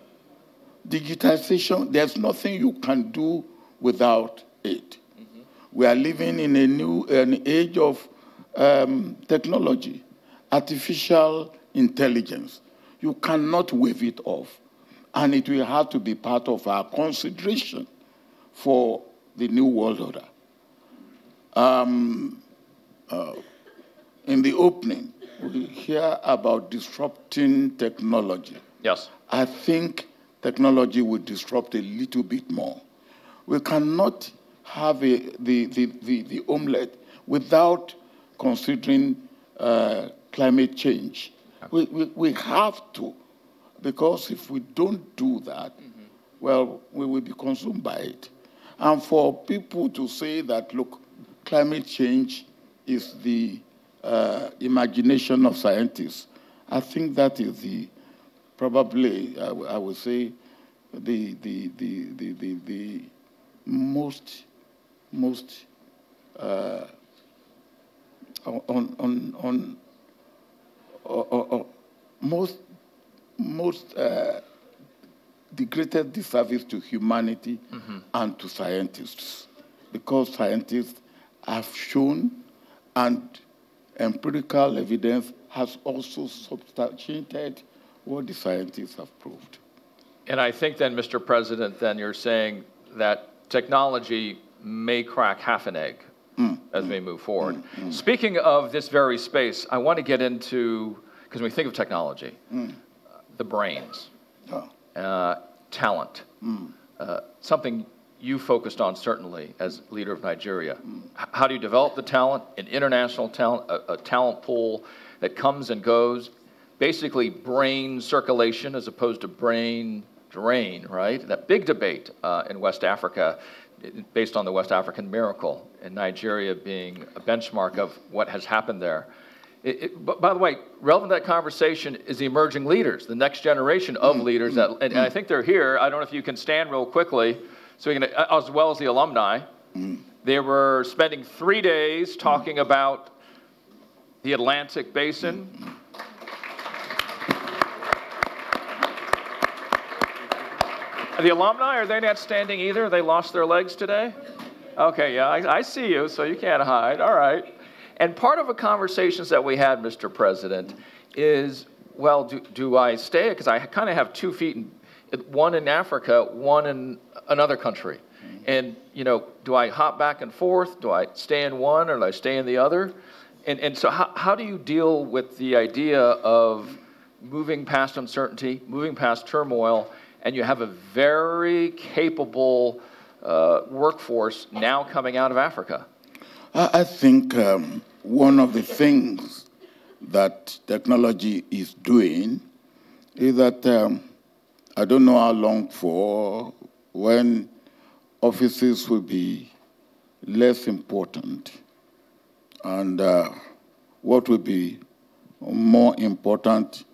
Digitization, there's nothing you can do without it. We are living in an age of technology, artificial intelligence. You cannot wave it off. And it will have to be part of our consideration for the new world order. In the opening, we hear about disrupting technology. Yes. I think technology will disrupt a little bit more. We cannot have the omelette without considering climate change. We have to, because if we don't do that, well, we will be consumed by it. And for people to say that, look, climate change is the imagination of scientists, I think that is the probably I would say the most the greatest disservice to humanity and to scientists, because scientists have shown, and empirical evidence has also substantiated what the scientists have proved. And I think then, Mr. President, then you're saying that technology may crack half an egg as we move forward. Speaking of this very space, I want to get into, because when we think of technology, the brains, talent, something you focused on certainly as leader of Nigeria. How do you develop the talent, an international talent, a talent pool that comes and goes, basically brain circulation as opposed to brain drain, right? That big debate in West Africa, based on the West African miracle, and Nigeria being a benchmark of what has happened there. But by the way, relevant to that conversation is the emerging leaders, the next generation of leaders, and I think they're here. I don't know if you can stand real quickly, so we can, as well as the alumni. They were spending 3 days talking about the Atlantic Basin. The alumni, are they not standing either? They lost their legs today? Okay, yeah, I see you, so you can't hide. All right. And part of the conversations that we had, Mr. President, is, well, do I stay? Because I kind of have 2 feet, one in Africa, one in another country. And, you know, do I hop back and forth? Do I stay in one or do I stay in the other? And so how do you deal with the idea of moving past uncertainty, moving past turmoil, and you have a very capable workforce now coming out of Africa? I think one of the things that technology is doing is that I don't know how long for, when offices will be less important, and what will be more important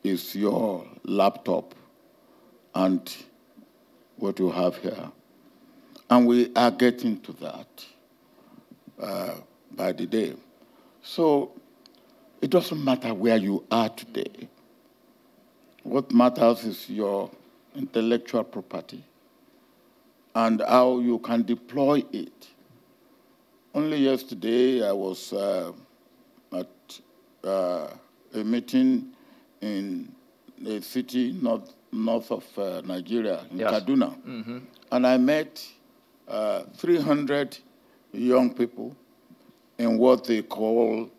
is your laptop and what you have here. And we are getting to that by the day. So it doesn't matter where you are today. What matters is your intellectual property and how you can deploy it. Only yesterday I was at a meeting in a city north of Nigeria, in Kaduna, and I met 300 young people in what they call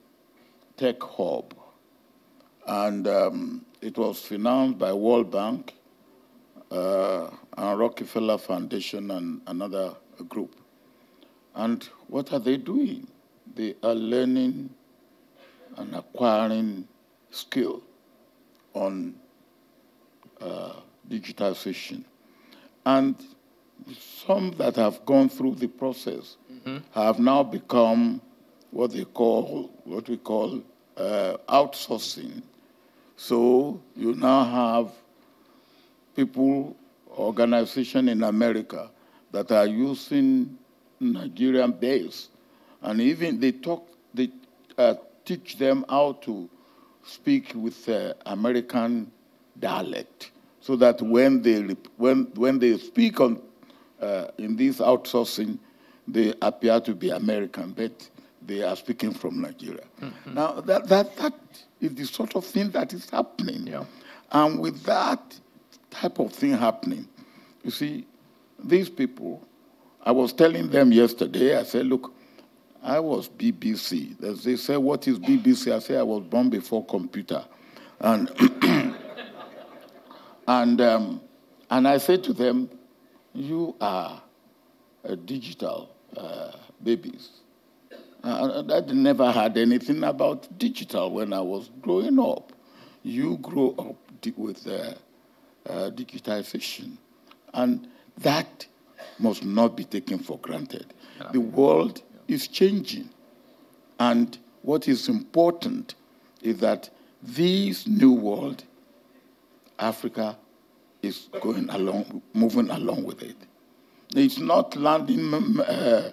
Tech Hub. And it was financed by World Bank and Rockefeller Foundation and another group. And what are they doing? They are learning and acquiring skill on digitization. And some that have gone through the process have now become what we call outsourcing. So you now have people, organizations in America that are using Nigerian base, and even they teach them how to speak with American dialect, so that when they speak on in this outsourcing, they appear to be American, but they are speaking from Nigeria. Now that is the sort of thing that is happening, and with that type of thing happening, you see, these people. I was telling them yesterday. I said, look, I was BBC. They say, what is BBC? I say, I was born before computer. And and I said to them, you are digital babies. I never had anything about digital when I was growing up. You grow up with digitization. And that must not be taken for granted. The world is changing. And what is important is that this new world, Africa is going along, moving along with it. It's not landing men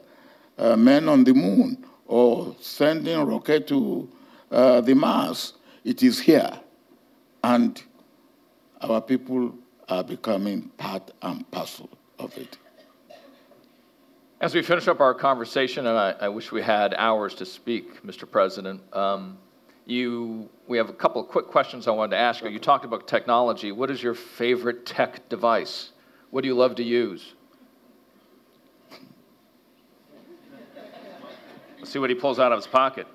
on the moon or sending rocket to the Mars. It is here. And our people are becoming part and parcel of it. As we finish up our conversation, and I wish we had hours to speak, Mr. President, we have a couple of quick questions I wanted to ask you. You talked about technology. What is your favorite tech device? What do you love to use? Let's see what he pulls out of his pocket.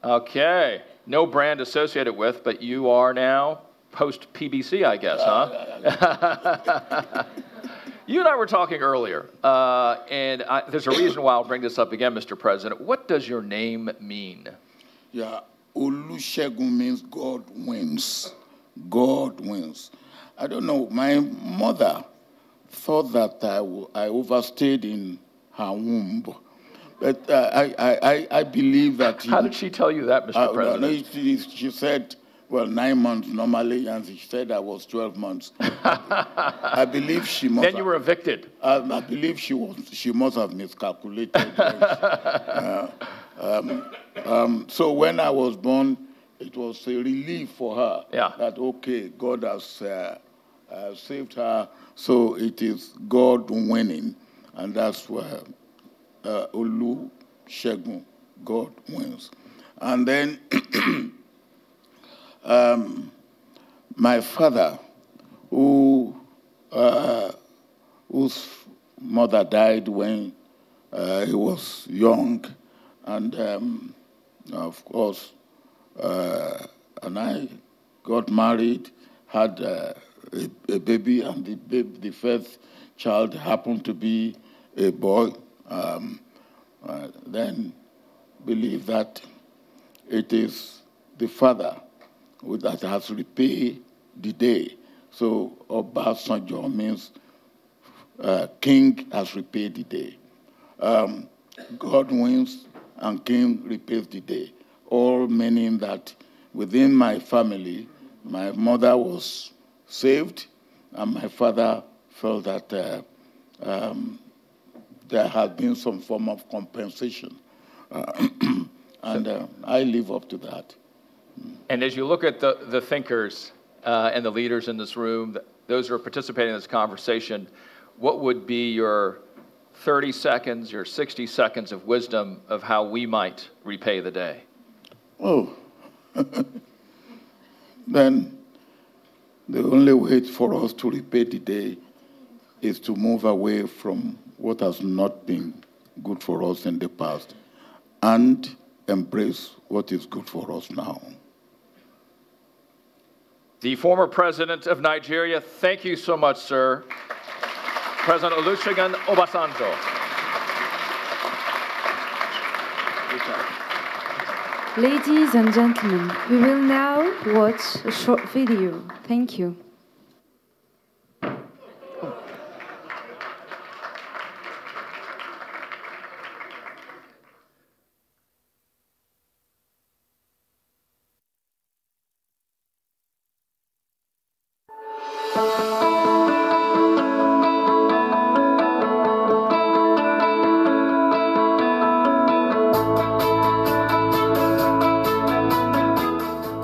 Okay. No brand associated with, but you are now post-PBC, I guess, huh? You and I were talking earlier, and there's a reason why I'll bring this up again, Mr. President. What does your name mean? Yeah, Olusegun means God wins. God wins. I don't know, my mother thought that I overstayed in her womb. But I believe that... How did she tell you that, Mr. President? She said, well, 9 months normally, and she said I was 12 months. I believe she must... Then you were evicted. I believe she must have miscalculated. So when I was born, it was a relief for her that, okay, God has saved her, so it is God winning, and that's where Olusegun, God wins. And then my father, whose mother died when he was young, and of course, and I got married, had a baby, and the first child happened to be a boy. Then believe that it is the father that has repaid the day. So Obasanjo means king has repaid the day. God wins and king repays the day. All meaning that within my family, my mother was saved and my father felt that there had been some form of compensation. And I live up to that. And as you look at the thinkers and the leaders in this room, those who are participating in this conversation, what would be your 30 seconds, your 60 seconds of wisdom of how we might repay the day? Oh, then the only way for us to repay the day is to move away from what has not been good for us in the past and embrace what is good for us now. The former president of Nigeria, thank you so much, sir. President Olusegun Obasanjo. Ladies and gentlemen, we will now watch a short video. Thank you.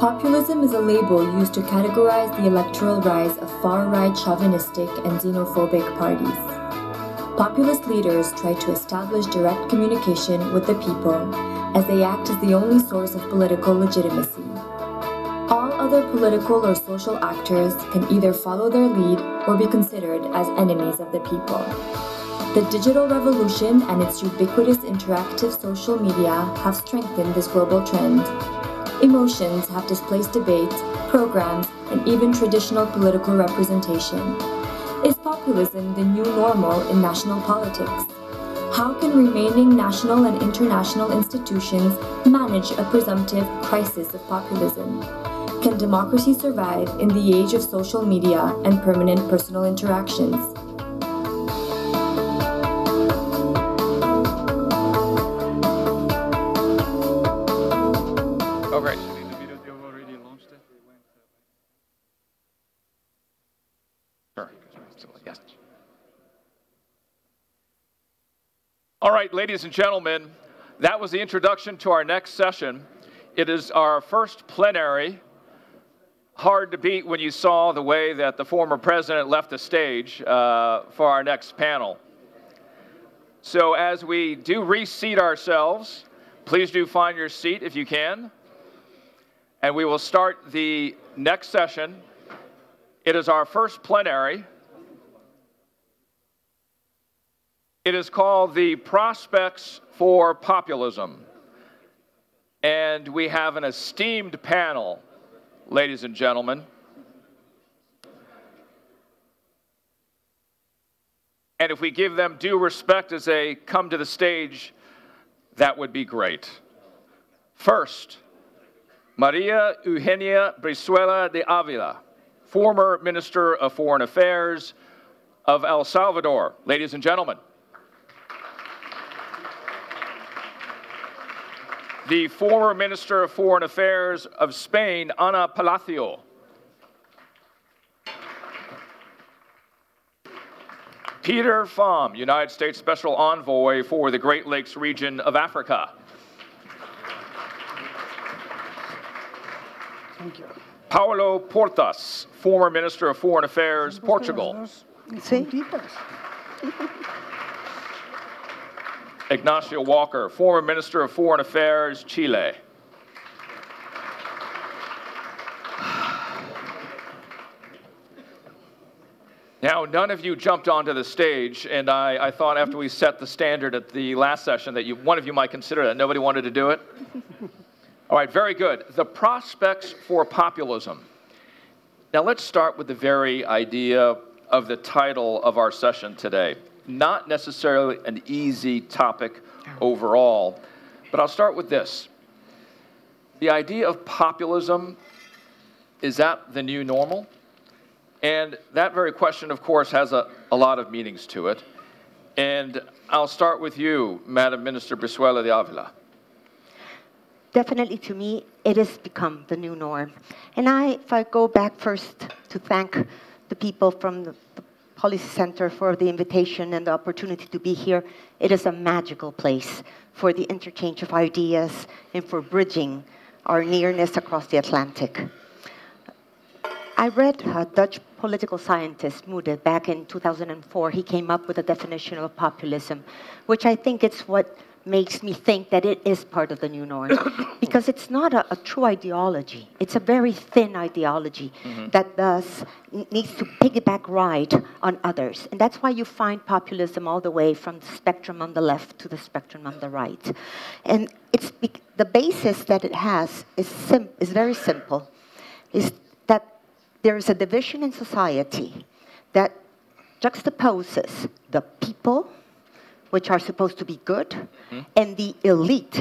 Populism is a label used to categorize the electoral rise of far-right chauvinistic and xenophobic parties. Populist leaders try to establish direct communication with the people as they act as the only source of political legitimacy. All other political or social actors can either follow their lead or be considered as enemies of the people. The digital revolution and its ubiquitous interactive social media have strengthened this global trend. Emotions have displaced debates, programs, and even traditional political representation. Is populism the new normal in national politics? How can remaining national and international institutions manage a presumptive crisis of populism? Can democracy survive in the age of social media and permanent personal interactions? All right, ladies and gentlemen, that was the introduction to our next session. It is our first plenary. Hard to beat when you saw the way that the former president left the stage for our next panel. So as we do reseat ourselves, please do find your seat if you can. And we will start the next session. It is our first plenary. It is called the Prospects for Populism. And we have an esteemed panel, ladies and gentlemen. And if we give them due respect as they come to the stage, that would be great. First, María Eugenia Brizuela de Ávila, former Minister of Foreign Affairs of El Salvador. Ladies and gentlemen. The former Minister of Foreign Affairs of Spain, Ana Palacio. Peter Pham, United States Special Envoy for the Great Lakes region of Africa. Thank you. Paulo Portas, former Minister of Foreign Affairs, Portugal. Ignacio Walker, former Minister of Foreign Affairs, Chile. Now, none of you jumped onto the stage, and I thought after we set the standard at the last session that one of you might consider that. Nobody wanted to do it? All right, very good. The prospects for populism. Now, let's start with the very idea of the title of our session today. Not necessarily an easy topic overall, but I'll start with this. The idea of populism, is that the new normal? And that very question, of course, has a lot of meanings to it. And I'll start with you, Madam Minister Brizuela de Ávila. Definitely, to me, it has become the new norm. And if I go back first to thank the people from the Policy Center for the invitation and the opportunity to be here. It is a magical place for the interchange of ideas and for bridging our nearness across the Atlantic. I read a Dutch political scientist, Moede, back in 2004. He came up with a definition of populism, which I think it's what makes me think that it is part of the new norm. Because it's not a true ideology. It's a very thin ideology that thus needs to piggyback ride on others. And that's why you find populism all the way from the spectrum on the left to the spectrum on the right. And it's the basis that it has is very simple, is that there is a division in society that juxtaposes the people, which are supposed to be good, and the elite,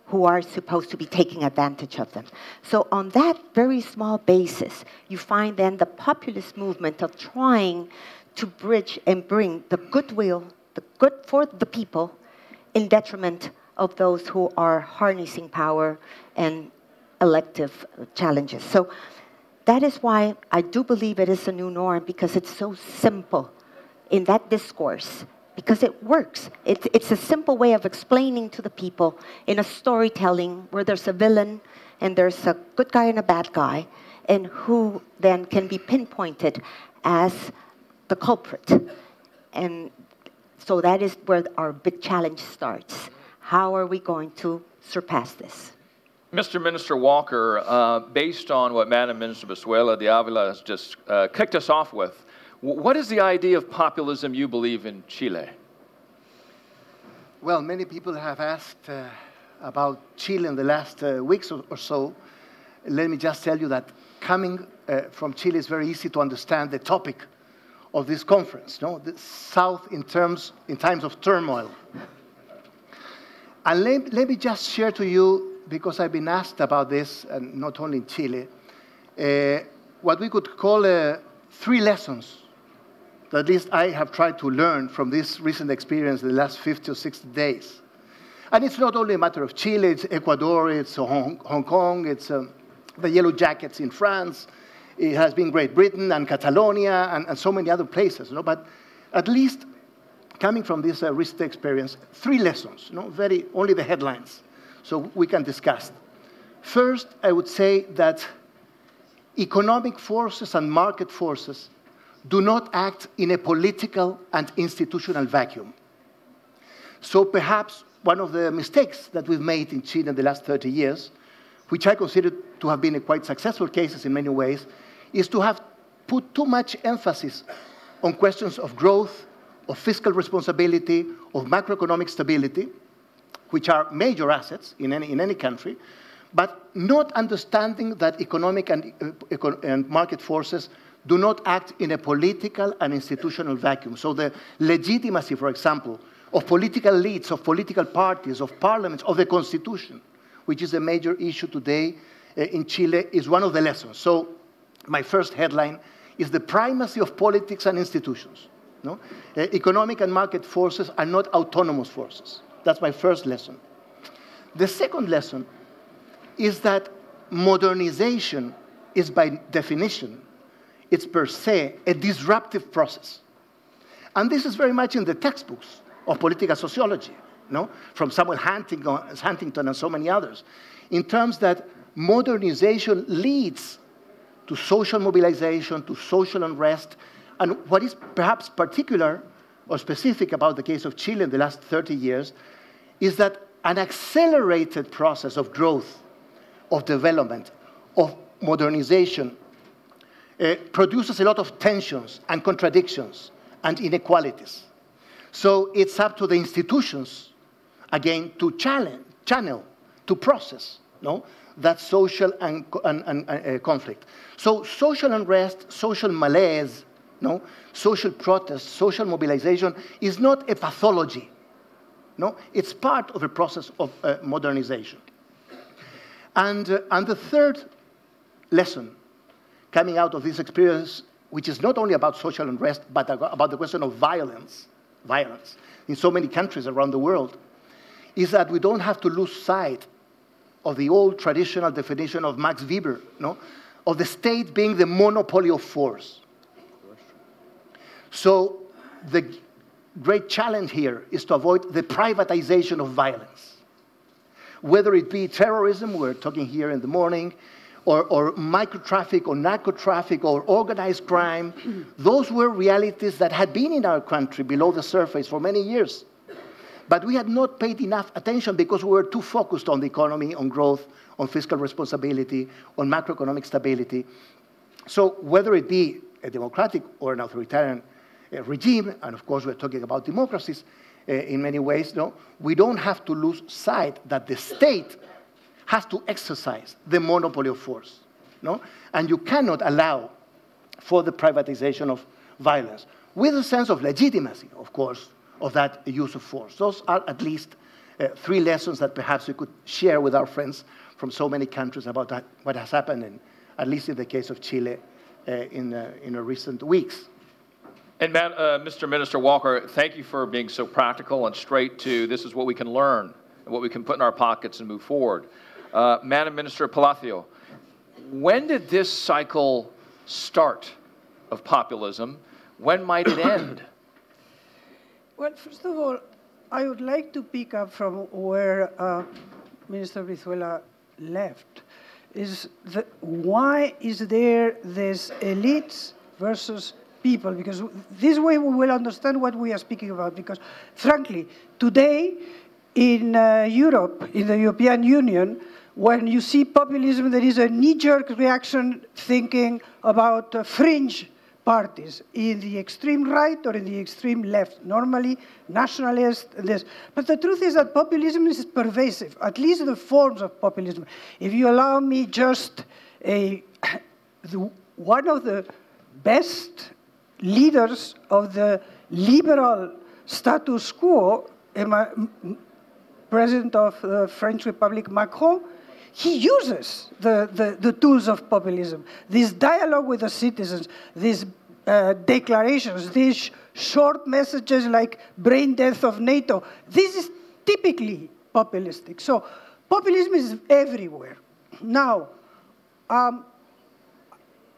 who are supposed to be taking advantage of them. So on that very small basis, you find then the populist movement of trying to bridge and bring the goodwill, the good for the people, in detriment of those who are harnessing power and elective challenges. So that is why I do believe it is a new norm, because it's so simple in that discourse, because it works. It's a simple way of explaining to the people in a storytelling where there's a villain and there's a good guy and a bad guy, and who then can be pinpointed as the culprit. And so that is where our big challenge starts. How are we going to surpass this? Mr. Minister Walker, based on what Madam Minister Brizuela de Ávila has just kicked us off with, what is the idea of populism you believe in Chile? Well, many people have asked about Chile in the last weeks or so. Let me just tell you that coming from Chile is very easy to understand the topic of this conference, no? The South in times of turmoil. And let me just share to you, because I've been asked about this, and not only in Chile, what we could call 3 lessons that at least I have tried to learn from this recent experience in the last 50 or 60 days. And it's not only a matter of Chile, it's Ecuador, it's Hong Kong, it's the Yellow Jackets in France, it has been Great Britain and Catalonia and so many other places. You know? But at least coming from this recent experience, 3 lessons, you know, only the headlines, so we can discuss. First, I would say that economic forces and market forces do not act in a political and institutional vacuum. So perhaps one of the mistakes that we've made in Chile in the last 30 years, which I consider to have been quite successful cases in many ways, is to have put too much emphasis on questions of growth, of fiscal responsibility, of macroeconomic stability, which are major assets in any country, but not understanding that economic and market forces do not act in a political and institutional vacuum. So the legitimacy, for example, of political elites, of political parties, of parliaments, of the Constitution, which is a major issue today in Chile, is one of the lessons. So my first headline is the primacy of politics and institutions. No? Economic and market forces are not autonomous forces. That's my first lesson. The second lesson is that modernization is by definition, it's per se a disruptive process. And this is very much in the textbooks of political sociology, no? From Samuel Huntington and so many others, in terms that modernization leads to social mobilization, to social unrest. And what is perhaps particular or specific about the case of Chile in the last 30 years is that an accelerated process of growth, of development, of modernization produces a lot of tensions and contradictions and inequalities. So it's up to the institutions, again, to channel, to process, no, that social and conflict. So social unrest, social malaise, no, social protest, social mobilization is not a pathology. No, it's part of a process of modernization. And the third lesson coming out of this experience, which is not only about social unrest, but about the question of violence in so many countries around the world, is that we don't have to lose sight of the old traditional definition of Max Weber, no? Of the state being the monopoly of force. So the great challenge here is to avoid the privatization of violence. whether it be terrorism, we're talking here in the morning, or micro-traffic or narco-traffic or organized crime. Those were realities that had been in our country below the surface for many years. But we had not paid enough attention because we were too focused on the economy, on growth, on fiscal responsibility, on macroeconomic stability. So whether it be a democratic or an authoritarian regime, and of course we're talking about democracies in many ways, no, we don't have to lose sight that the state has to exercise the monopoly of force, no? And you cannot allow for the privatization of violence, with a sense of legitimacy, of course, of that use of force. Those are at least 3 lessons that perhaps we could share with our friends from so many countries about what has happened, at least in the case of Chile, in recent weeks. And Mr. Minister Walker, thank you for being so practical and straight to this is what we can learn and what we can put in our pockets and move forward. Madam Minister Palacio, when did this cycle start of populism? When might it end? Well, first of all, I would like to pick up from where Minister Brizuela left. Why is there this elites versus people? Because this way we will understand what we are speaking about. Because frankly, today in Europe, in the European Union, when you see populism, there is a knee-jerk reaction thinking about fringe parties in the extreme right or in the extreme left, normally nationalist, this. But the truth is that populism is pervasive, at least the forms of populism. If you allow me just one of the best leaders of the liberal status quo, President of the French Republic, Macron, he uses the tools of populism, this dialogue with the citizens, these declarations, these short messages like brain death of NATO. This is typically populistic. So populism is everywhere. Now,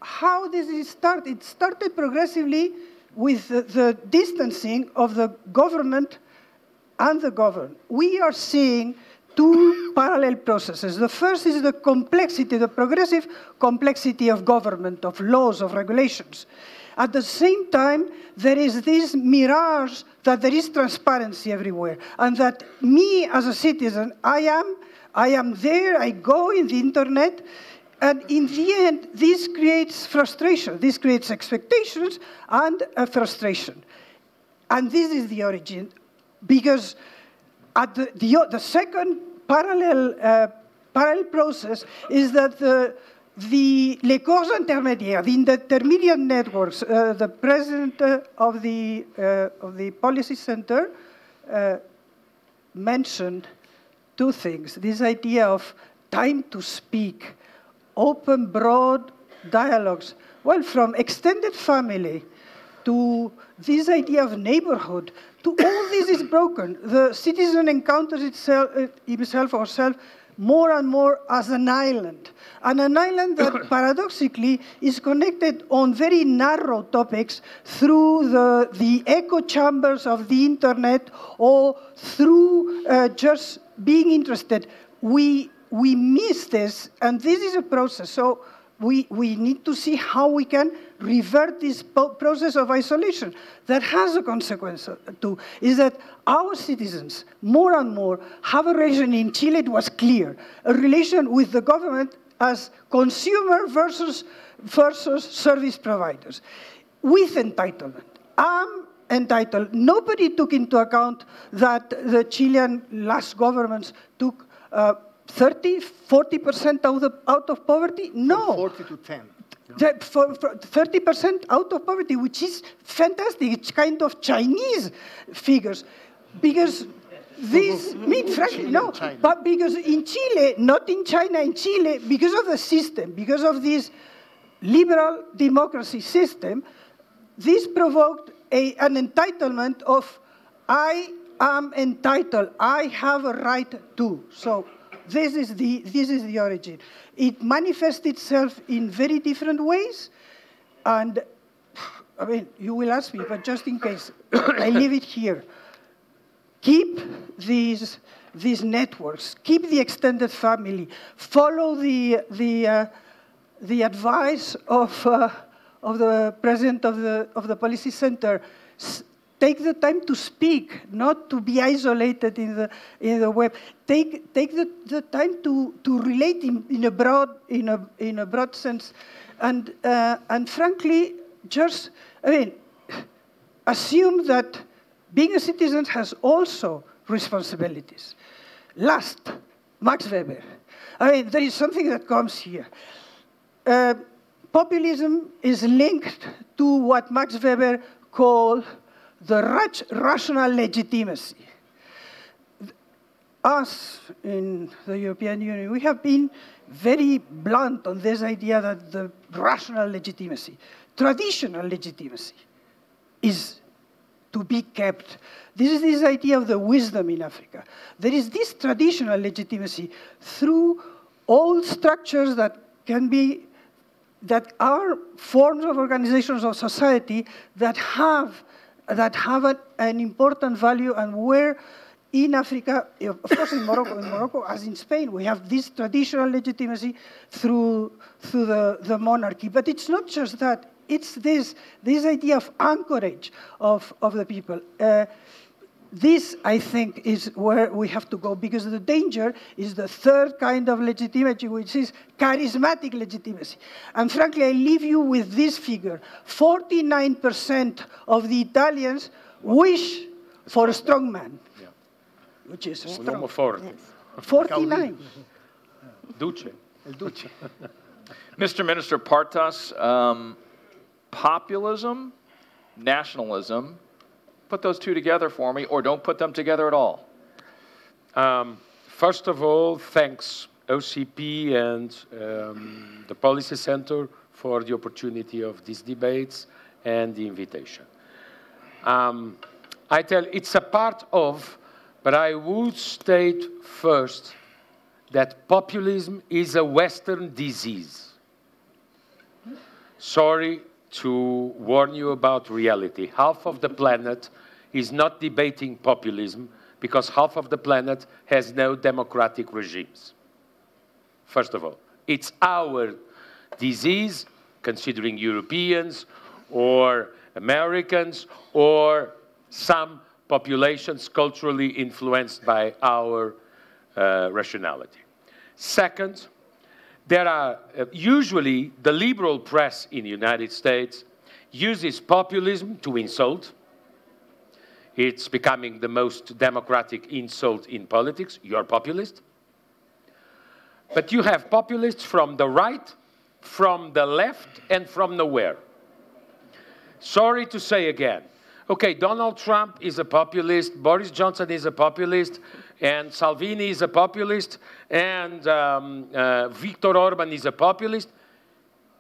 how does it start? It started progressively with the distancing of the government and the governed. We are seeing 2 parallel processes. The first is the complexity, the progressive complexity of government, of laws, of regulations. At the same time, there is this mirage that there is transparency everywhere, and that me as a citizen, I am there, I go in the internet, and in the end, this creates frustration. This creates expectations and frustration. And this is the origin, because at the second parallel process is that les corps intermédiaires, the intermediate networks, the president of the policy center mentioned 2 things. This idea of time to speak, open, broad dialogues. Well, from extended family to this idea of neighborhood, to all this is broken. The citizen encounters himself or herself more and more as an island. And an island that paradoxically is connected on very narrow topics through the echo chambers of the internet or through just being interested. We miss this, and this is a process. So we need to see how we can revert this process of isolation. That has a consequence too, is that our citizens, more and more, have a relation. In Chile, it was clear, a relation with the government as consumer versus service providers, with entitlement. I'm entitled. Nobody took into account that the Chilean last governments took 30–40% out of poverty? No. 40 to 10. For 30% out of poverty, which is fantastic. It's kind of Chinese figures. Because this, frankly, no. But because in Chile, not in China, in Chile, because of the system, because of this liberal democracy system, this provoked an entitlement of, I am entitled, I have a right to. So this is the origin. It manifests itself in very different ways, and I mean, you will ask me, but just in case, I leave it here. Keep these these networks, keep the extended family, follow the advice of the president of the policy center. Take the time to speak, not to be isolated in the web. Take the time to relate in a broad sense, and frankly, just assume that being a citizen has also responsibilities. Last, Max Weber. There is something that comes here. Populism is linked to what Max Weber called the rational legitimacy. Us in the European Union, we have been very blunt on this idea that the rational legitimacy, traditional legitimacy, is to be kept. This is this idea of the wisdom in Africa. There is this traditional legitimacy through old structures that are forms of organizations of society that have an important value, and where in Africa, of course in Morocco as in Spain, we have this traditional legitimacy through the monarchy. But it's not just that, it's this idea of anchorage of the people. This, I think, is where we have to go, because the danger is the third kind of legitimacy, which is charismatic legitimacy. And frankly, I leave you with this figure. 49% of the Italians wish for a strong man, which is strong. Un uomo forte. 49. Duce. El Duce. Mr. Minister Portas, populism, nationalism, put those two together for me, or don't put them together at all. First of all, thanks OCP and the Policy Center for the opportunity of these debates and the invitation. It's a part of, but I would state first that populism is a Western disease. Sorry to warn you about reality. Half of the planet is not debating populism because half of the planet has no democratic regimes. First of all, it's our disease, considering Europeans or Americans or some populations culturally influenced by our rationality. Second, there are usually the liberal press in the United States uses populism to insult. It's becoming the most democratic insult in politics. You're populist. But you have populists from the right, from the left, and from nowhere. Sorry to say again. Okay, Donald Trump is a populist, Boris Johnson is a populist, and Salvini is a populist, and Viktor Orban is a populist,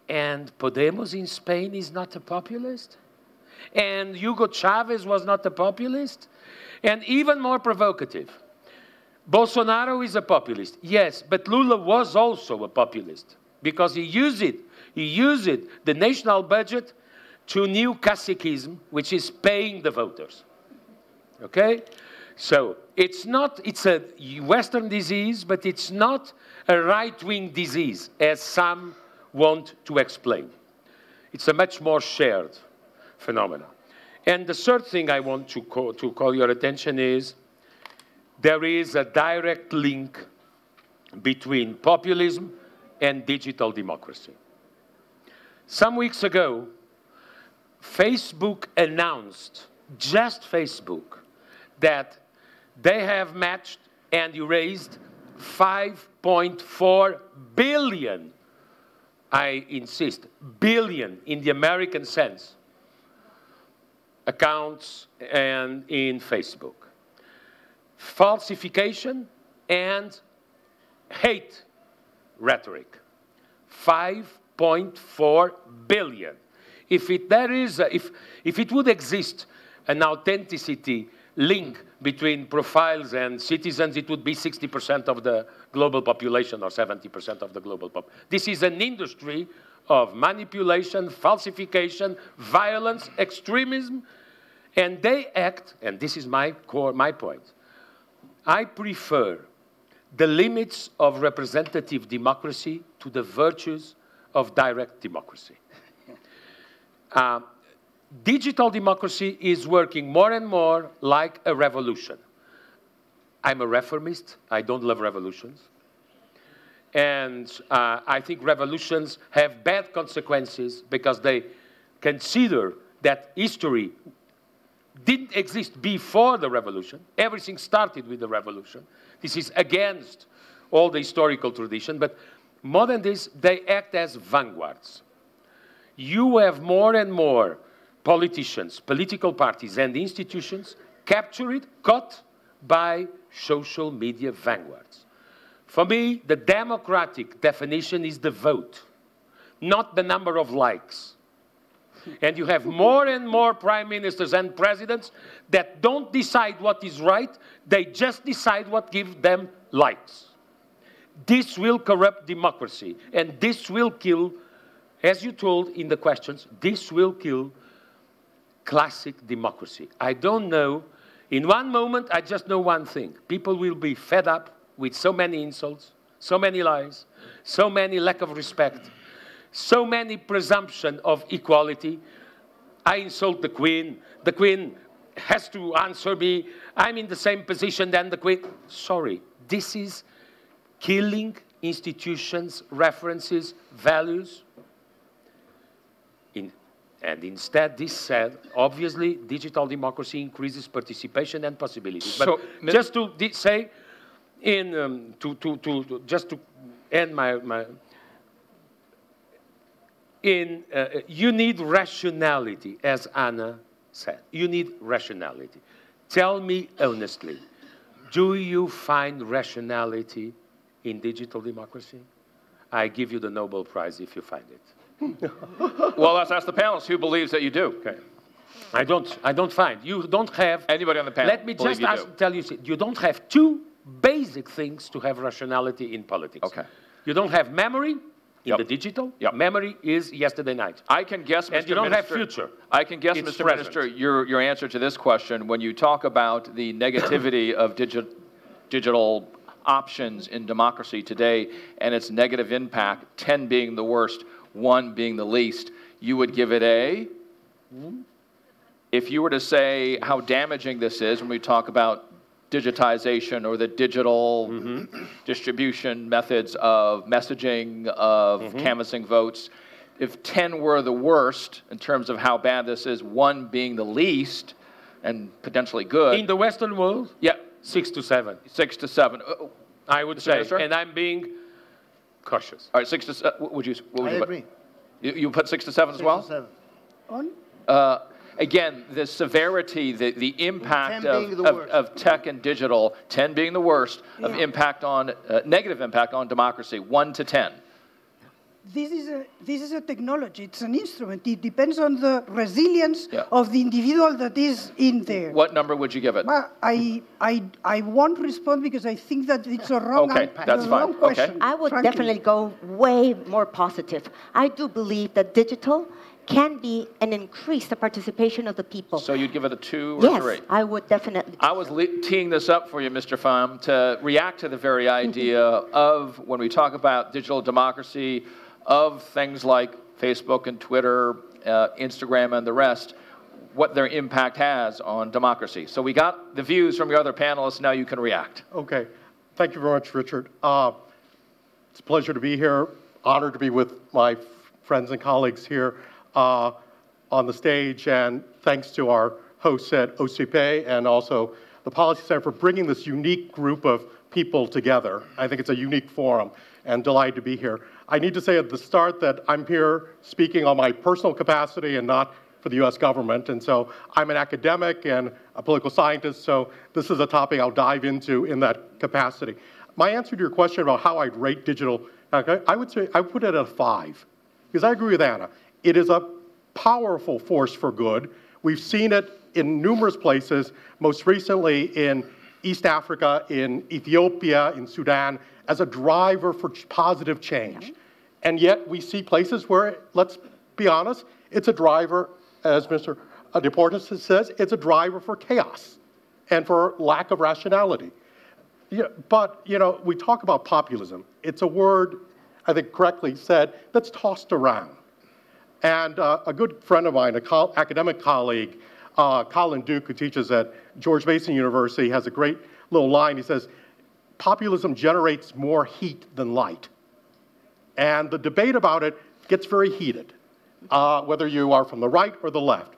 and Podemos in Spain is not a populist, and Hugo Chavez was not a populist, and even more provocative, Bolsonaro is a populist. Yes, but Lula was also a populist, because he used the national budget to new caciquism, which is paying the voters. Okay? So it's a Western disease, but it's not a right-wing disease, as some want to explain. It's a much more shared phenomenon. And the third thing I want to call your attention is there is a direct link between populism and digital democracy. Some weeks ago, Facebook announced, just Facebook, that they have matched and erased 5.4 billion, I insist, billion in the American sense, accounts and in Facebook. Falsification and hate rhetoric. 5.4 billion. If it would exist an authenticity link between profiles and citizens, it would be 60% of the global population or 70% of the global population. This is an industry of manipulation, falsification, violence, extremism, and they act, and this is my point, I prefer the limits of representative democracy to the virtues of direct democracy. Digital democracy is working more and more like a revolution. I'm a reformist. I don't love revolutions. And I think revolutions have bad consequences because they consider that history didn't exist before the revolution. Everything started with the revolution. This is against all the historical tradition, but more than this, they act as vanguards. You have more and more politicians, political parties, and institutions captured, caught by social media vanguards. For me, the democratic definition is the vote, not the number of likes. And you have more and more prime ministers and presidents that don't decide what is right, they just decide what gives them likes. This will corrupt democracy, and this will kill, as you told in the questions, this will kill classic democracy. I don't know. In one moment, I just know one thing. People will be fed up with so many insults, so many lies, so many lack of respect, so many presumption of equality. I insult the Queen has to answer me, I'm in the same position than the Queen. Sorry, this is killing institutions, references, values. And instead, this said, obviously, digital democracy increases participation and possibilities. So, but just to say, just to end you need rationality, as Anna said. You need rationality. Tell me honestly, do you find rationality in digital democracy? I give you the Nobel Prize if you find it. Well, let's ask the panelists who believes that you do. Okay. I don't find. You don't have... Anybody on the panel? Let me just tell you, you don't have two basic things to have rationality in politics. Okay. You don't have memory in the digital. Memory is yesterday night. I can guess, Mr. And you don't have future. I can guess, Mr. Minister, your answer to this question when you talk about the negativity of digital options in democracy today and its negative impact, 10 being the worst, 1 being the least, you would give it a? If you were to say how damaging this is when we talk about digitization or the digital distribution methods of messaging, of canvassing votes, if 10 were the worst in terms of how bad this is, 1 being the least and potentially good. In the Western world? Yeah. 6 to 7. 6 to 7. I would say, and I'm being cautious. All right, 6 to 7. What would you agree. You put 6 to 7 as well? 6 to 7. Again, the severity, the impact of tech and digital, 10 being the worst, of impact on, negative impact on democracy, 1 to 10. This is a technology. It's an instrument. It depends on the resilience of the individual that is in there. What number would you give it? Well, I won't respond because I think that it's a wrong, that's fine. question. I would definitely go way more positive. I do believe that digital can be and increase the participation of the people. So you'd give it a 2 or 3? Yes, I would definitely. I was teeing this up for you, Mr. Pham, to react to the very idea of when we talk about digital democracy, of things like Facebook and Twitter, Instagram and the rest, what their impact has on democracy. So we got the views from your other panelists, now you can react. Okay, thank you very much, Richard. It's a pleasure to be here, honored to be with my friends and colleagues here on the stage, and thanks to our hosts at OCP and also the Policy Center for bringing this unique group of people together. I think it's a unique forum, and delighted to be here. I need to say at the start that I'm here speaking on my personal capacity and not for the U.S. government, and so I'm an academic and a political scientist, so this is a topic I'll dive into in that capacity. My answer to your question about how I'd rate digital, I would say I would put it at a 5, because I agree with Anna. It is a powerful force for good. We've seen it in numerous places, most recently in East Africa, in Ethiopia, in Sudan, as a driver for positive change. And yet we see places where, let's be honest, it's a driver, as Mr. Portas says, it's a driver for chaos and for lack of rationality. Yeah, but, you know, we talk about populism. It's a word, I think correctly said, that's tossed around. And a good friend of mine, academic colleague, Colin Duke, who teaches at George Mason University, has a great little line. He says, populism generates more heat than light. And the debate about it gets very heated, whether you are from the right or the left.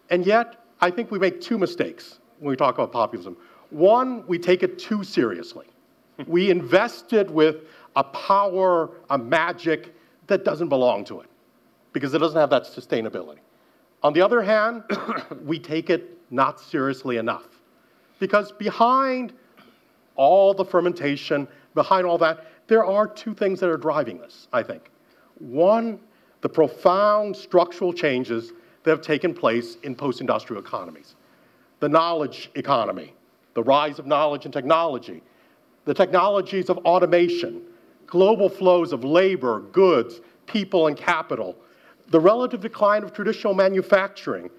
And yet, I think we make two mistakes when we talk about populism. One, we take it too seriously. We invest it with a power, a magic that doesn't belong to it, because it doesn't have that sustainability. On the other hand, we take it not seriously enough, because behind all the fermentation, behind all that, there are two things that are driving this, I think. One, the profound structural changes that have taken place in post-industrial economies. The knowledge economy, the rise of knowledge and technology, the technologies of automation, global flows of labor, goods, people, and capital, the relative decline of traditional manufacturing,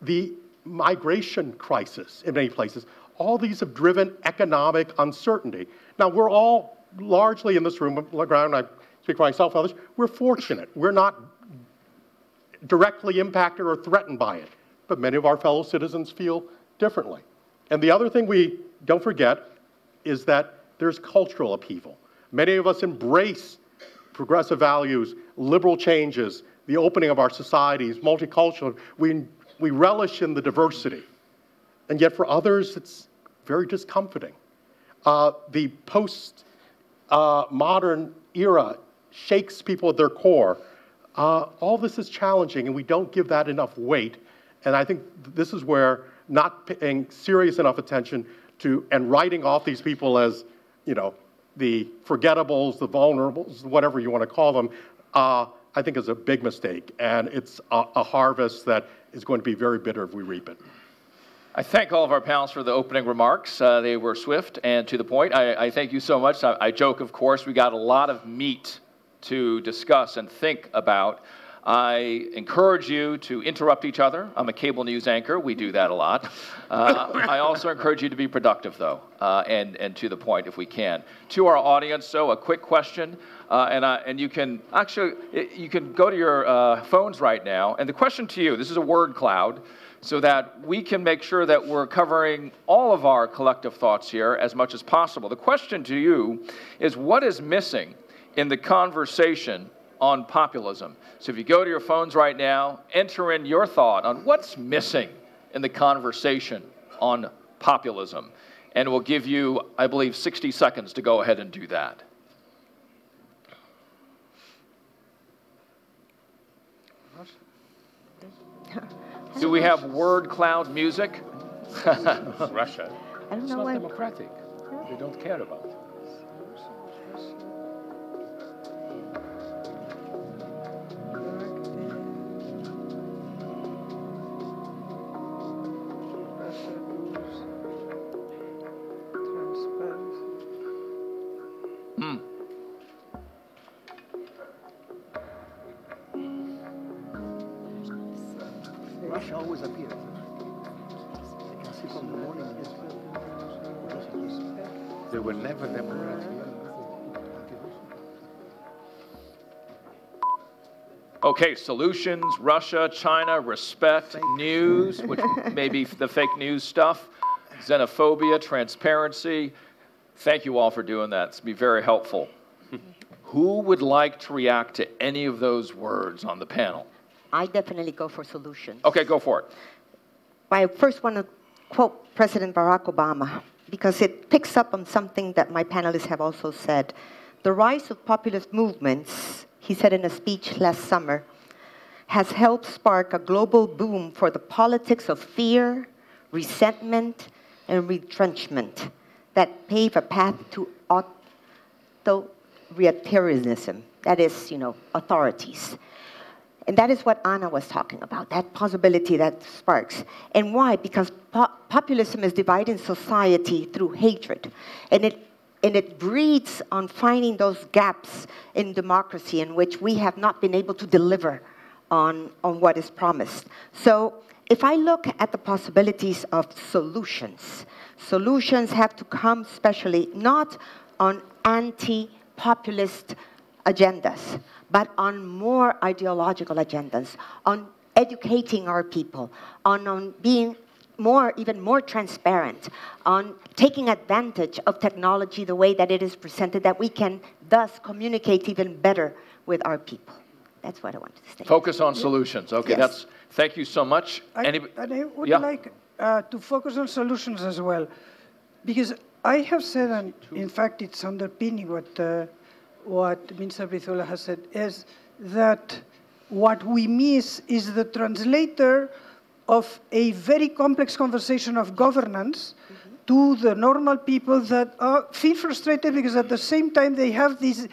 the migration crisis in many places. All these have driven economic uncertainty. Now, we're all largely in this room, I speak for myself and others, we're fortunate. We're not directly impacted or threatened by it, but many of our fellow citizens feel differently. And the other thing we don't forget is that there's cultural upheaval. Many of us embrace progressive values, liberal changes, the opening of our societies, multicultural. We relish in the diversity. And yet for others, it's very discomforting. The post-modern era shakes people at their core. All this is challenging, and we don't give that enough weight. And I think this is where not paying serious enough attention to and writing off these people as, you know, the forgettables, the vulnerables, whatever you want to call them, I think is a big mistake. And it's a harvest that is going to be very bitter if we reap it. I thank all of our panelists for the opening remarks. They were swift and to the point. I thank you so much. I joke, of course, we got a lot of meat to discuss and think about. I encourage you to interrupt each other. I'm a cable news anchor. We do that a lot. I also encourage you to be productive, though, and to the point if we can. To our audience, so a quick question, and you can actually, you can go to your phones right now, and the question to you, this is a word cloud, so that we can make sure that we're covering all of our collective thoughts here as much as possible. The question to you is, what is missing in the conversation on populism? So if you go to your phones right now, enter in your thought on what's missing in the conversation on populism. And we'll give you, I believe, 60 seconds to go ahead and do that. Do we have word cloud music? Russia. I don't it's know not why. democratic. They don't care about it. Russia always appears. You can see from the morning. They were never democratic. Okay, solutions, Russia, China, respect, news, which may be the fake news stuff, xenophobia, transparency. Thank you all for doing that. It's been very helpful. Who would like to react to any of those words on the panel? I definitely go for solutions. Okay, go for it. I first want to quote President Barack Obama, because it picks up on something that my panelists have also said. The rise of populist movements, he said in a speech last summer, has helped spark a global boom for the politics of fear, resentment, and retrenchment that pave a path to authoritarianism, that is, authorities. And that is what Anna was talking about, that possibility that sparks. And why? Because populism is dividing society through hatred. And it breeds on finding those gaps in democracy in which we have not been able to deliver on what is promised. So if I look at the possibilities of solutions, solutions have to come especially not on anti-populist agendas, but on more ideological agendas, on educating our people, on being even more transparent, on taking advantage of technology the way that it is presented, that we can thus communicate even better with our people. That's what I wanted to say. Focus on solutions. Okay, yes. Thank you so much. I would like to focus on solutions as well, because I have said, and in fact it's underpinning what Minister Brizuela has said, is that what we miss is the translator of a very complex conversation of governance to the normal people that feel frustrated because at the same time they have this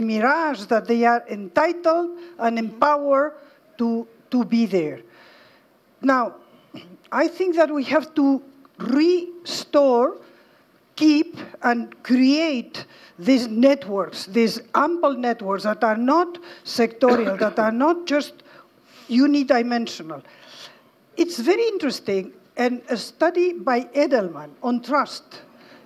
mirage that they are entitled and empowered to be there. Now, I think that we have to restore, keep, and create these networks, these ample networks that are not sectorial, that are not just unidimensional. It's very interesting, and a study by Edelman on trust.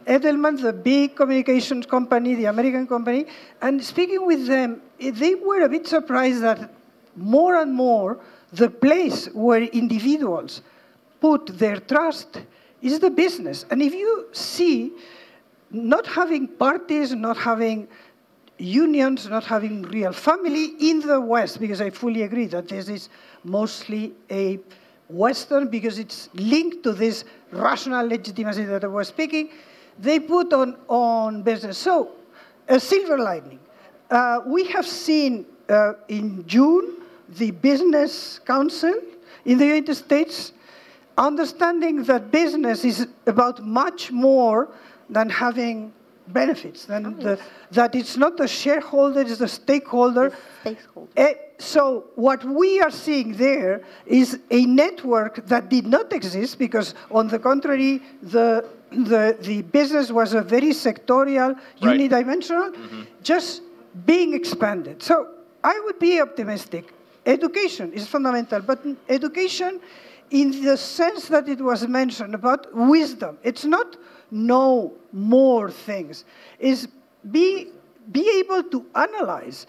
Edelman, the big communications company, the American company, and speaking with them, they were a bit surprised that more and more the place where individuals put their trust is the business. And if you see, not having parties, not having unions, not having real family in the West, because I fully agree that this is mostly a Western, because it's linked to this rational legitimacy that I was speaking, they put on business. So, a silver lining. We have seen in June the Business Council in the United States understanding that business is about much more than having benefits, that it's not the shareholder, it's the stakeholder. So what we are seeing there is a network that did not exist, because on the contrary, the business was a very sectorial, unidimensional, just being expanded. So I would be optimistic. Education is fundamental, but education in the sense that it was mentioned about wisdom. It's not know more things. It's be able to analyze,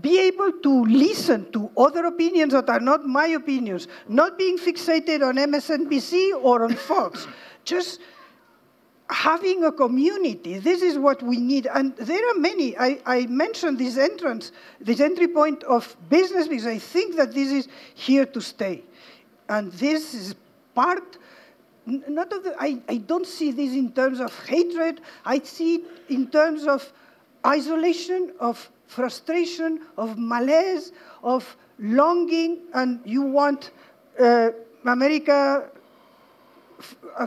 be able to listen to other opinions that are not my opinions, not being fixated on MSNBC or on Fox, just having a community. This is what we need. And there are many. I mentioned this entry point of business, because I think that this is here to stay. And this is part, not of the, I don't see this in terms of hatred. I see it in terms of isolation, of frustration, of malaise, of longing, and you want America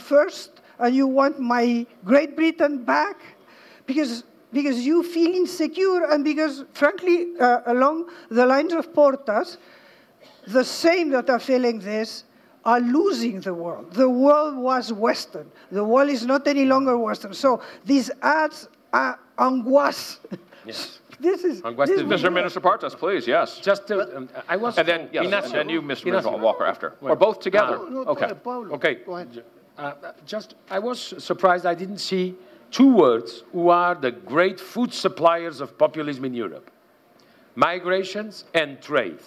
first, and you want my Great Britain back, because you feel insecure, and because, frankly, along the lines of Portas, the same that are feeling this are losing the world. The world was Western. The world is not any longer Western. So these ads are angoisse. Yes. This is Mr. Minister Portas, please, yes. Just to, I was... And then, yes, Ignacio. and then you, Mr. Walker, after. Or both together. Okay. Paulo, okay. go ahead. I was surprised I didn't see two words who are the great food suppliers of populism in Europe. Migrations and trade.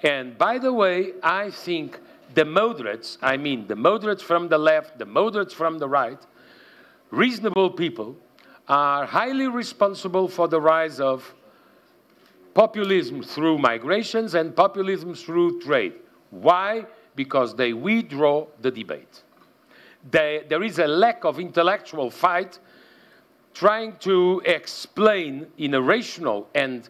And by the way, I think the moderates, I mean the moderates from the left, the moderates from the right, reasonable people, are highly responsible for the rise of populism through migrations and populism through trade. Why? Because they withdraw the debate. There is a lack of intellectual fight trying to explain in a rational and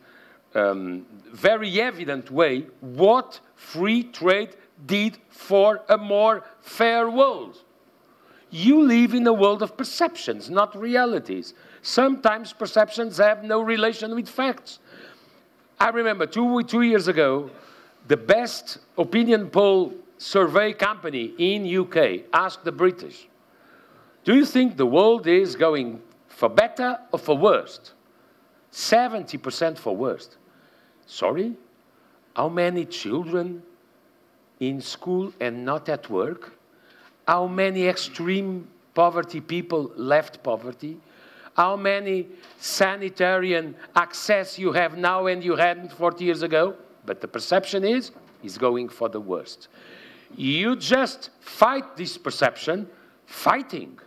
very evident way what free trade did for a more fair world. You live in a world of perceptions, not realities. Sometimes perceptions have no relation with facts. I remember two years ago, the best opinion poll survey company in UK asked the British, do you think the world is going for better or for worse? 70% for worse. Sorry? How many children in school and not at work? how many extreme poverty people left poverty, how many sanitarian access you have now and you hadn't 40 years ago, but the perception is going for the worst. You just fight this perception, fighting.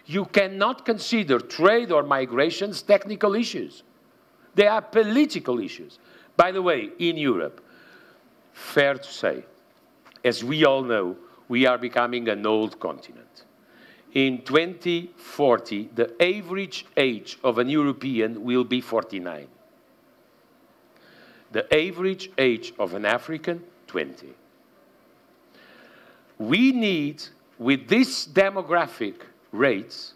You cannot consider trade or migrations technical issues. They are political issues. By the way, in Europe, fair to say, as we all know, we are becoming an old continent. In 2040, the average age of an European will be 49. The average age of an African, 20. We need, with these demographic rates,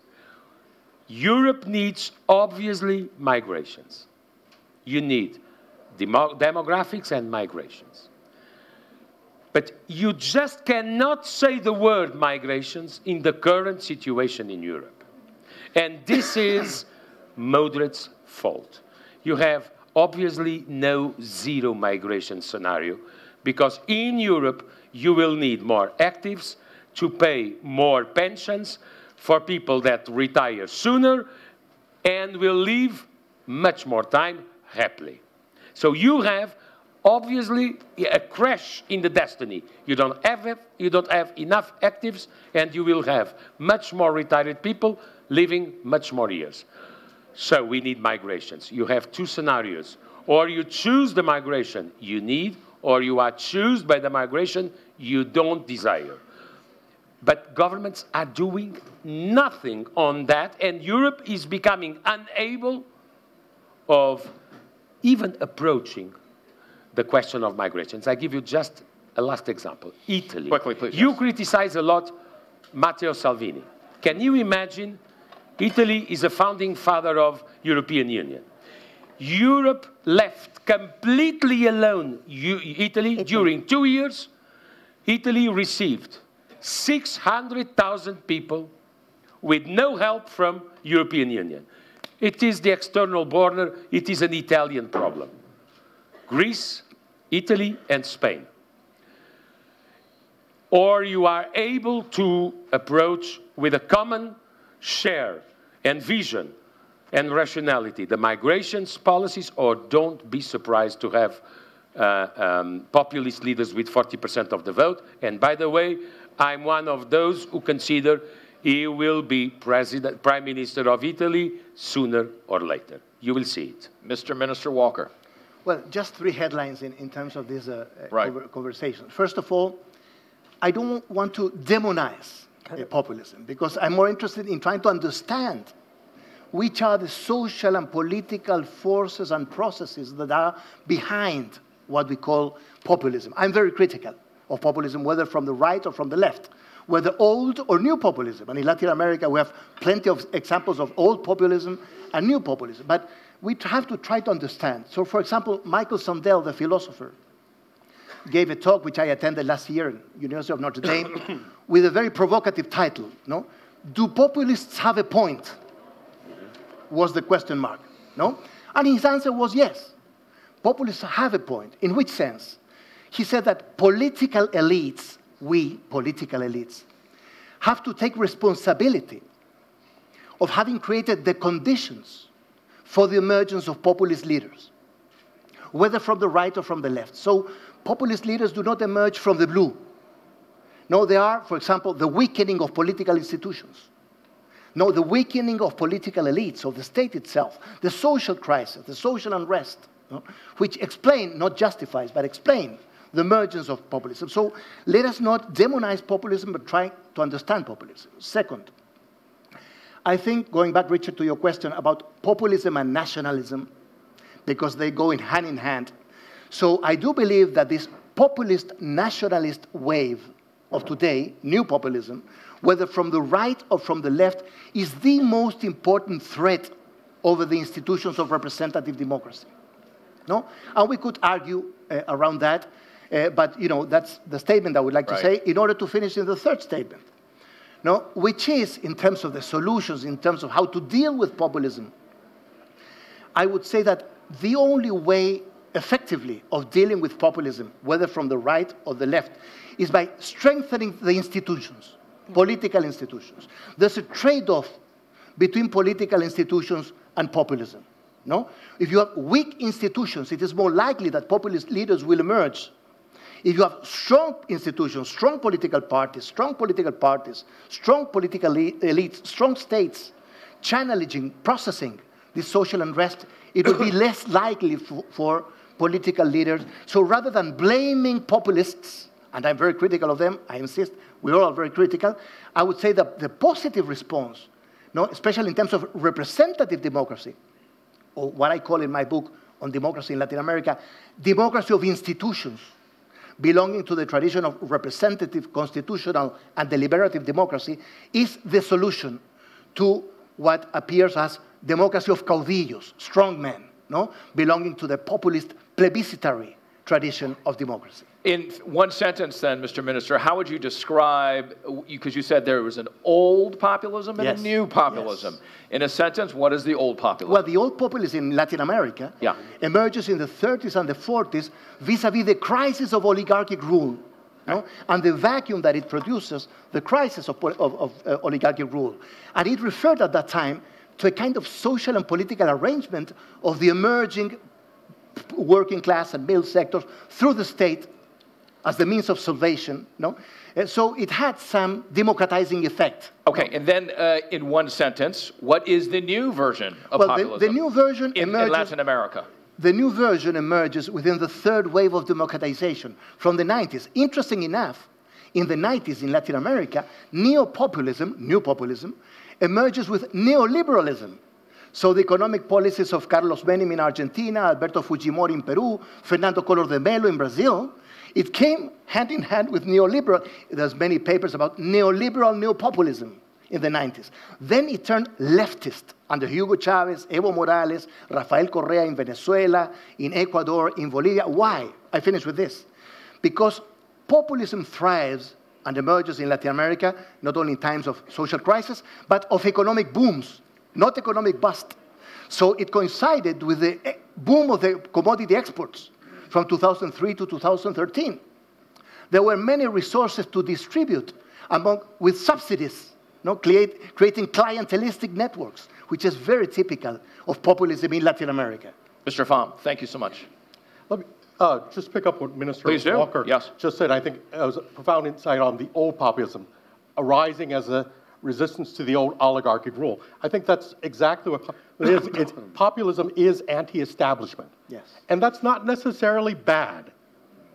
Europe needs, obviously, migrations. You need demographics and migrations. But you just cannot say the word migrations in the current situation in Europe. And this is moderate's fault. You have obviously no zero migration scenario, because in Europe you will need more actives to pay more pensions for people that retire sooner and will live much more time happily. So you have obviously a crash in the destiny. You don't have enough actives, and you will have much more retired people living much more years. So we need migrations. You have two scenarios. Or you choose the migration you need, or you are chosen by the migration you don't desire. But governments are doing nothing on that, and Europe is becoming unable of even approaching the question of migrations. I give you just a last example. Italy. Quickly, please. You criticize a lot Matteo Salvini. Can you imagine? Italy is a founding father of European Union. Europe left completely alone Italy during 2 years. Italy received 600,000 people with no help from European Union. It is the external border. It is an Italian problem. Greece, Italy, and Spain. Or you are able to approach with a common share and vision and rationality the migrations policies, or don't be surprised to have populist leaders with 40% of the vote. And by the way, I'm one of those who consider he will be Prime Minister of Italy sooner or later. You will see it. Mr. Minister Walker. Well, just three headlines in terms of this conversation. First of all, I don't want to demonize populism, because I'm more interested in trying to understand which are the social and political forces and processes that are behind what we call populism. I'm very critical of populism, whether from the right or from the left, whether old or new populism. And in Latin America, we have plenty of examples of old populism and new populism. But we have to try to understand. So, for example, Michael Sandel, the philosopher, gave a talk which I attended last year at University of Notre Dame with a very provocative title, no? Do populists have a point? Was the question mark, no? And his answer was yes. Populists have a point. In which sense? He said that political elites, we political elites, have to take responsibility of having created the conditions for the emergence of populist leaders, whether from the right or from the left. So populist leaders do not emerge from the blue. No, they are, for example, the weakening of political institutions. No, the weakening of political elites, of the state itself, the social crisis, the social unrest, no, which explain, not justifies, but explain the emergence of populism. So let us not demonize populism, but try to understand populism. Second, I think, going back, Richard, to your question about populism and nationalism, because they go hand in hand. So I do believe that this populist nationalist wave of today, new populism, whether from the right or from the left, is the most important threat over the institutions of representative democracy. No? And we could argue around that, but you know, that's the statement I would like to say in order to finish in the third statement. No? Which is, in terms of the solutions, in terms of how to deal with populism, I would say that the only way effectively of dealing with populism, whether from the right or the left, is by strengthening the institutions. political institutions. There's a trade-off between political institutions and populism. No? If you have weak institutions, it is more likely that populist leaders will emerge. If you have strong institutions, strong political parties, strong political elites, strong states, channeling, processing this social unrest, it will be less likely for political leaders. So rather than blaming populists, and I'm very critical of them, I insist, we're all very critical, I would say that the positive response, no, especially in terms of representative democracy, or what I call in my book on democracy in Latin America, democracy of institutions, belonging to the tradition of representative, constitutional, and deliberative democracy, is the solution to what appears as democracy of caudillos, strong men, no? Belonging to the populist, plebiscitary tradition of democracy. In one sentence then, Mr. Minister, how would you describe, because you said there was an old populism and a new populism. Yes. In a sentence, what is the old populism? Well, the old populism in Latin America emerges in the 30s and the 40s vis-a-vis the crisis of oligarchic rule, no? And the vacuum that it produces, the crisis of oligarchic rule. And it referred at that time to a kind of social and political arrangement of the emerging working class and middle sectors through the state as the means of salvation, no? So it had some democratizing effect. Okay, and then in one sentence, what is the new version of populism? The new version emerges in Latin America. The new version emerges within the third wave of democratization from the 90s. Interesting enough, in the 90s in Latin America, neo-populism, new populism, emerges with neoliberalism. So the economic policies of Carlos Menem in Argentina, Alberto Fujimori in Peru, Fernando Collor de Mello in Brazil, it came hand in hand with neoliberal. There's many papers about neoliberal neopopulism in the 90s. Then it turned leftist under Hugo Chavez, Evo Morales, Rafael Correa in Venezuela, in Ecuador, in Bolivia. Why? I finish with this. Because populism thrives and emerges in Latin America, not only in times of social crisis, but of economic booms, not economic bust. So it coincided with the boom of the commodity exports from 2003 to 2013. There were many resources to distribute with subsidies, no? Creating clientelistic networks, which is very typical of populism in Latin America. Mr. Pham, thank you so much. Let me just pick up what Minister Walker just said. I think it was a profound insight on the old populism arising as a resistance to the old oligarchic rule. I think that's exactly what it is. Populism is anti-establishment. Yes. And that's not necessarily bad,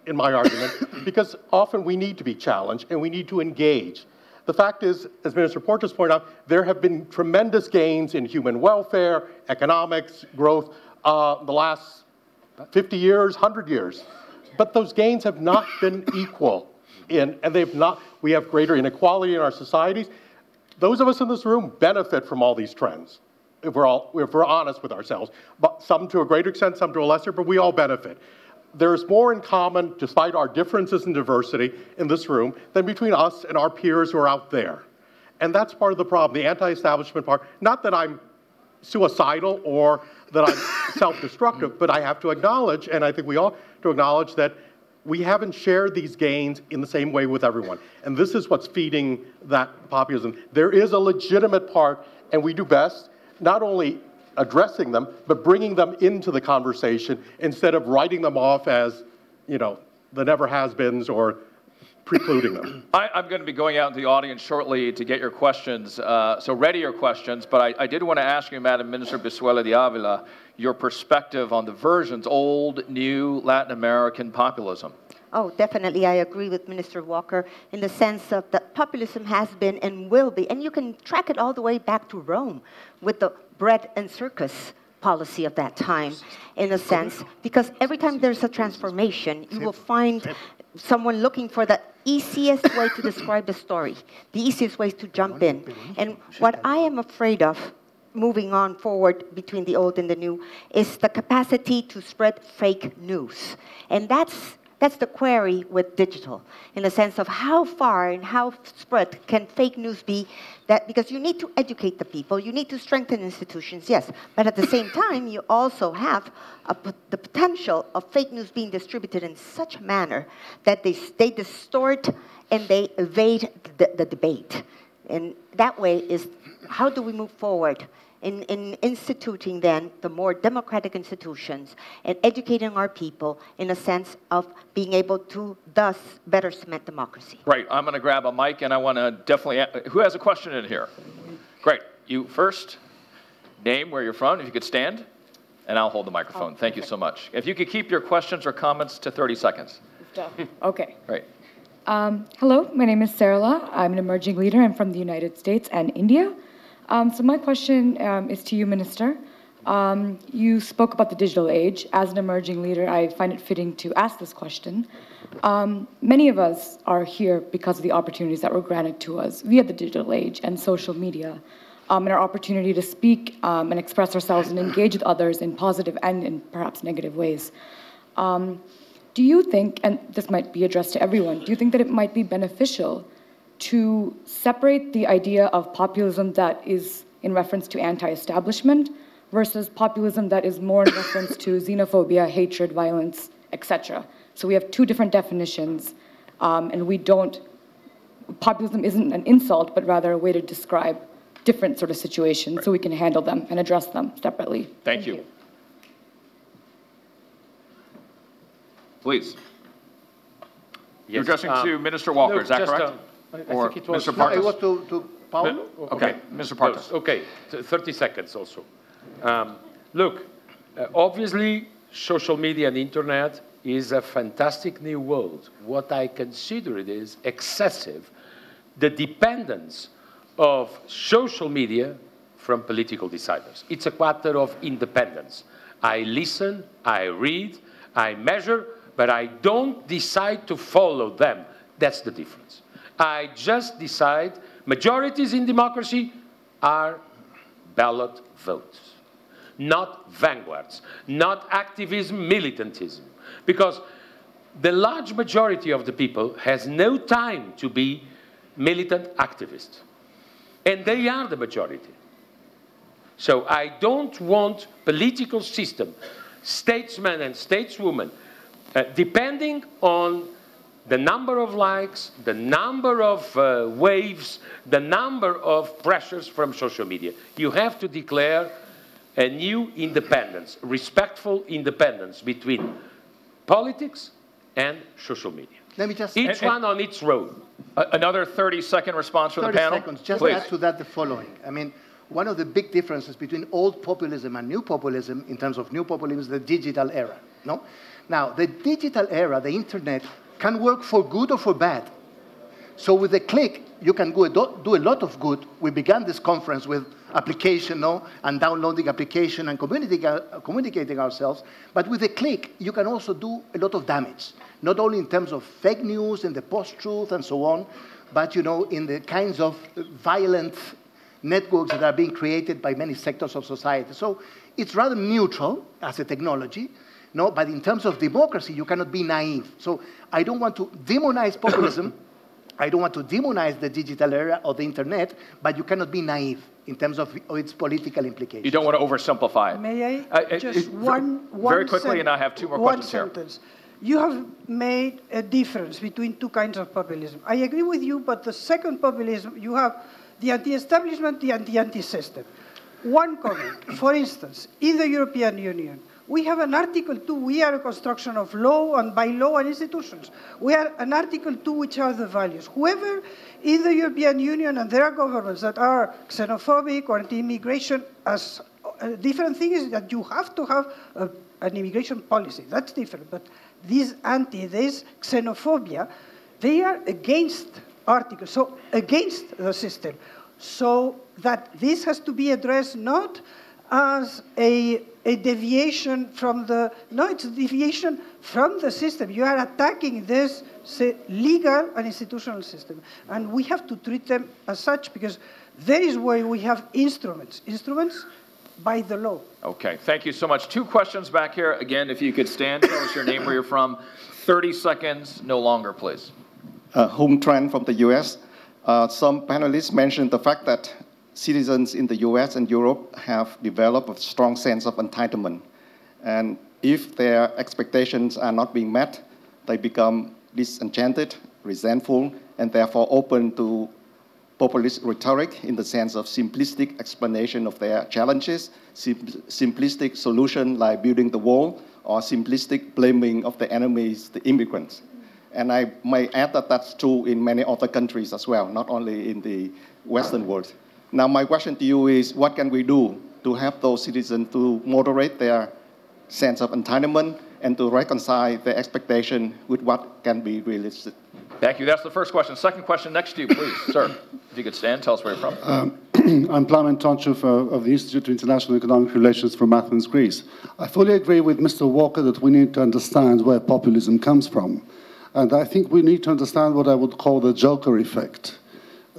in my argument, because often we need to be challenged and we need to engage. The fact is, as Minister Portas pointed out, there have been tremendous gains in human welfare, economics, growth, the last 50 years, 100 years. But those gains have not been equal, and we have greater inequality in our societies. Those of us in this room benefit from all these trends, if we're honest with ourselves. But some to a greater extent, some to a lesser, but we all benefit. There's more in common, despite our differences in diversity in this room, than between us and our peers who are out there. And that's part of the problem, the anti-establishment part. Not that I'm suicidal or that I'm self-destructive, but I have to acknowledge, and I think we all have to acknowledge, that we haven't shared these gains in the same way with everyone. And this is what's feeding that populism. There is a legitimate part, and we do best not only addressing them, but bringing them into the conversation instead of writing them off as, you know, the never-has-beens or precluding them. I'm going to be going out into the audience shortly to get your questions, so ready your questions, but I did want to ask you, Madam Minister Brizuela de Ávila, your perspective on the versions, old, new, Latin American populism. Oh, definitely, I agree with Minister Walker in the sense of that populism has been and will be, and you can track it all the way back to Rome with the bread and circus policy of that time, in a sense, because every time there's a transformation, you will find someone looking for the easiest way to describe the story, the easiest way to jump in. And what I am afraid of, moving on forward between the old and the new, is the capacity to spread fake news. And that's That's the query with digital, in the sense of how far and how spread can fake news be, that because you need to educate the people, you need to strengthen institutions, yes, but at the same time, you also have the potential of fake news being distributed in such a manner that they distort and they evade the debate. And that way is, how do we move forward in instituting then the more democratic institutions and educating our people in a sense of being able to thus better cement democracy? Right, I'm gonna grab a mic and I wanna definitely, who has a question in here? Great, you first, name, where you're from, if you could stand, and I'll hold the microphone. Thank you so much. If you could keep your questions or comments to 30 seconds. Okay. Right. Hello, my name is Sarala. I'm an emerging leader. I'm from the United States and India. So my question is to you, Minister. You spoke about the digital age. As an emerging leader, I find it fitting to ask this question. Many of us are here because of the opportunities that were granted to us via the digital age and social media, and our opportunity to speak and express ourselves and engage with others in positive and in perhaps negative ways. Do you think, and this might be addressed to everyone, do you think that it might be beneficial to separate the idea of populism that is in reference to anti-establishment versus populism that is more in reference to xenophobia, hatred, violence, etc.? So we have two different definitions, and populism isn't an insult, but rather a way to describe different sort of situations so we can handle them and address them separately. Thank you. Please. Yes, You're addressing to Minister Walker, no, is that correct? I think it was, Mr. Portas? No, it was to Paulo? No, okay, Mr. Portas. Okay, 30 seconds also. Look, obviously, social media and internet is a fantastic new world. What I consider it is excessive, the dependence of social media from political deciders. It's a matter of independence. I listen, I read, I measure, but I don't decide to follow them. That's the difference. I just decide majorities in democracy are ballot votes, not vanguards, not activism, militantism. Because the large majority of the people has no time to be militant activists. And they are the majority. So I don't want political system, statesmen and stateswomen, depending on the number of likes, the number of waves, the number of pressures from social media. You have to declare a new independence, respectful independence between politics and social media. Let me just... Each one on its road. Another 30-second response from the panel. 30 seconds. Just Please. add to that the following. I mean, one of the big differences between old populism and new populism, in terms of new populism, is the digital era. No? Now, the digital era, the internet, can work for good or for bad. So with a click, you can do a lot of good. We began this conference with application, and downloading application and communicating ourselves. But with a click, you can also do a lot of damage, not only in terms of fake news and the post-truth and so on, but in the kinds of violent networks that are being created by many sectors of society. So it's rather neutral as a technology. No, but in terms of democracy, you cannot be naive. So I don't want to demonize populism. I don't want to demonize the digital era or the internet, but you cannot be naive in terms of its political implications. You don't want to oversimplify it. May I just one very quickly, and I have two more questions here. One sentence. You have made a difference between two kinds of populism. I agree with you, but the second populism, you have the anti-establishment, the anti-system. One comment, for instance, in the European Union, we have an Article 2, we are a construction of law and by law and institutions. We are an Article 2, which are the values. Whoever in the European Union, and there are governments that are xenophobic or anti-immigration, as a different thing is that you have to have an immigration policy. That's different. But this xenophobia, they are against articles, so against the system. So that this has to be addressed not as a deviation from the, no, it's a deviation from the system. You are attacking this legal and institutional system. And we have to treat them as such because there is where we have instruments. Instruments by the law. Okay, thank you so much. 2 questions back here. Again, if you could stand, tell us your name, where you're from. 30 seconds, no longer, please. Home Tran from the US. Some panelists mentioned the fact that citizens in the US and Europe have developed a strong sense of entitlement. And if their expectations are not being met, they become disenchanted, resentful, and therefore open to populist rhetoric in the sense of simplistic explanation of their challenges, simplistic solution like building the wall, or simplistic blaming of the enemies, the immigrants. And I may add that that's true in many other countries as well, not only in the Western world. Now, my question to you is, what can we do to help those citizens to moderate their sense of entitlement and to reconcile their expectation with what can be realistic? Thank you. That's the first question. Second question next to you, please, sir. If you could stand, tell us where you're from. I'm Plamen Tonchev of the Institute of International Economic Relations from Athens, Greece. I fully agree with Mr. Walker that we need to understand where populism comes from. And I think we need to understand what I would call the Joker effect.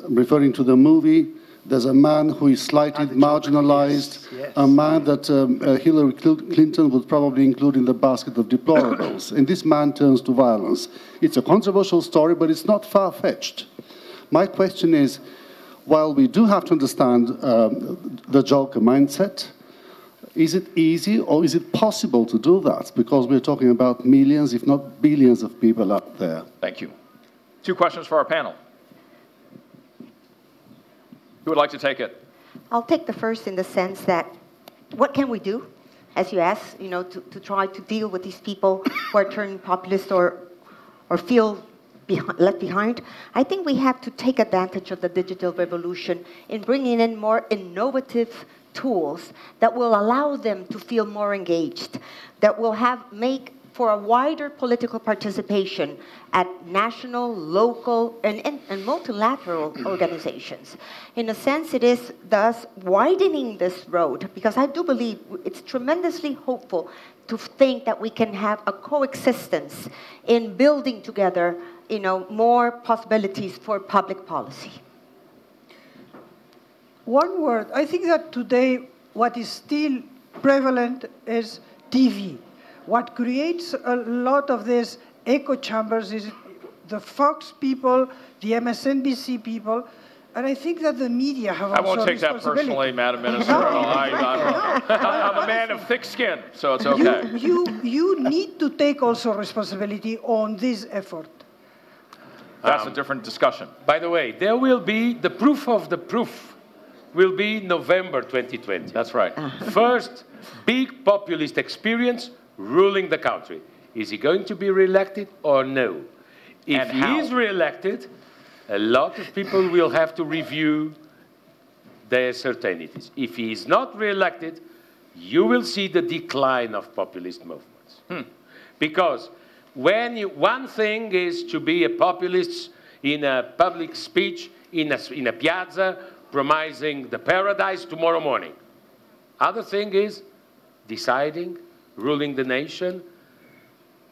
Referring to the movie, there's a man who is slightly marginalized, yes. A man that Hillary Clinton would probably include in the basket of deplorables. And this man turns to violence. It's a controversial story, but it's not far-fetched. My question is, while we do have to understand the Joker mindset, is it easy or is it possible to do that? Because we're talking about millions, if not billions of people out there. Thank you. 2 questions for our panel. Who would like to take it? I'll take the first in the sense that what can we do, as you asked, you know, to try to deal with these people who are turning populist or feel left behind? I think we have to take advantage of the digital revolution in bringing in more innovative tools that will allow them to feel more engaged, that will make for a wider political participation at national, local, and multilateral organizations. In a sense, it is thus widening this road, because I do believe it's tremendously hopeful to think that we can have a coexistence in building together, you know, more possibilities for public policy. One word, I think that today what is still prevalent is TV. What creates a lot of these echo chambers is the Fox people, the MSNBC people, and I think that the media have also I won't take that personally, Madam Minister. I'm a man of thick skin, so it's okay. You need to take also responsibility on this effort. That's a different discussion. By the way, there will be the proof of the proof will be November 2020. That's right. First big populist experience ruling the country. Is he going to be re-elected or no? If he is re-elected, a lot of people will have to review their certainties. If he is not re-elected, you will see the decline of populist movements. Because when one thing is to be a populist in a public speech, in a piazza, promising the paradise tomorrow morning. Other thing is deciding, ruling the nation,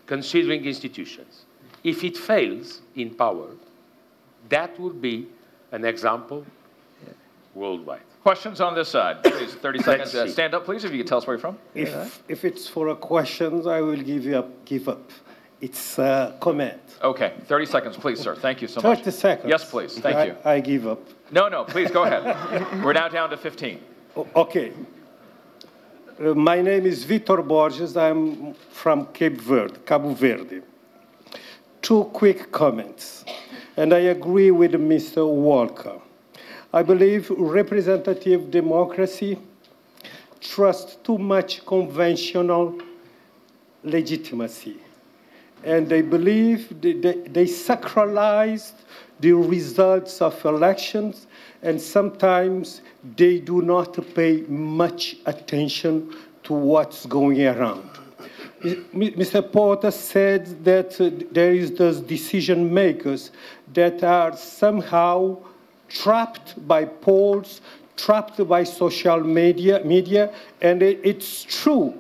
considering institutions. If it fails in power, that would be an example worldwide. Questions on this side, please. 30 seconds. Stand up, please, if you could tell us where you're from. If it's for a question, I will give up. It's a comment. Okay, 30 seconds, please, sir. Thank you so much. 30 seconds. Yes, please. Thank you. I give up. No, please go ahead. We're now down to 15. Okay. My name is Vitor Borges. I'm from Cabo Verde. 2 quick comments. And I agree with Mr. Walker. I believe representative democracy trusts too much conventional legitimacy. And they believe they sacralize the results of elections, and sometimes they do not pay much attention to what's going around. Mr. Portas said that there is those decision makers that are somehow trapped by polls, trapped by social media, and it's true.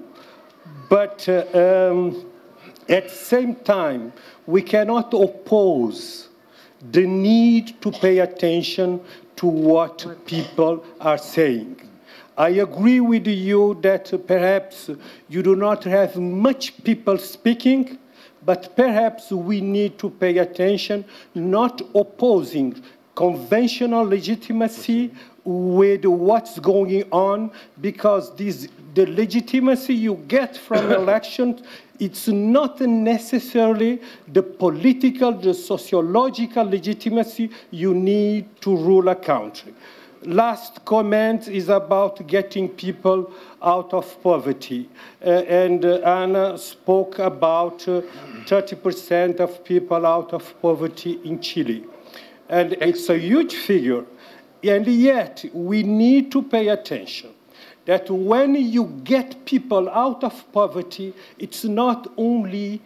But at the same time, we cannot oppose the need to pay attention to what people are saying. I agree with you that perhaps you do not have much people speaking, but perhaps we need to pay attention, not opposing conventional legitimacy with what's going on, because the legitimacy you get from elections, it's not necessarily the political, the sociological legitimacy you need to rule a country. Last comment is about getting people out of poverty. And Anna spoke about 30% of people out of poverty in Chile. And it's a huge figure. And yet, we need to pay attention that when you get people out of poverty, it's not only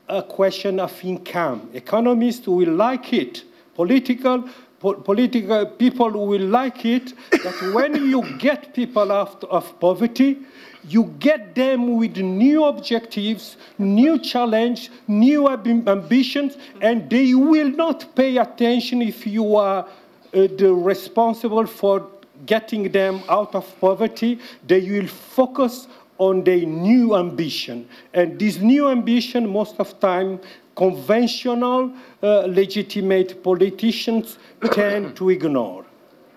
a question of income. Economists will like it. Political people will like it, that when you get people out of poverty, you get them with new objectives, new challenge, new ambitions, and they will not pay attention if you are the responsible for getting them out of poverty. They will focus on their new ambition. And this new ambition, most of the time, conventional, legitimate politicians tend to ignore.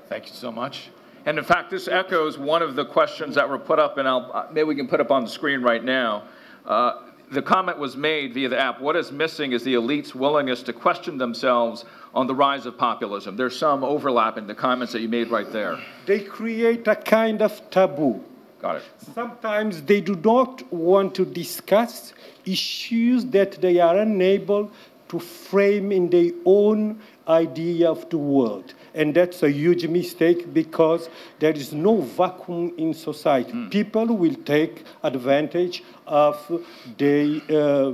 Thank you so much. And in fact, this echoes one of the questions that were put up, and maybe we can put up on the screen right now. The comment was made via the app, what is missing is the elite's willingness to question themselves on the rise of populism. There's some overlap in the comments that you made right there. They create a kind of taboo. Got it. Sometimes they do not want to discuss issues that they are unable to frame in their own idea of the world. And that's a huge mistake, because there is no vacuum in society. People will take advantage of their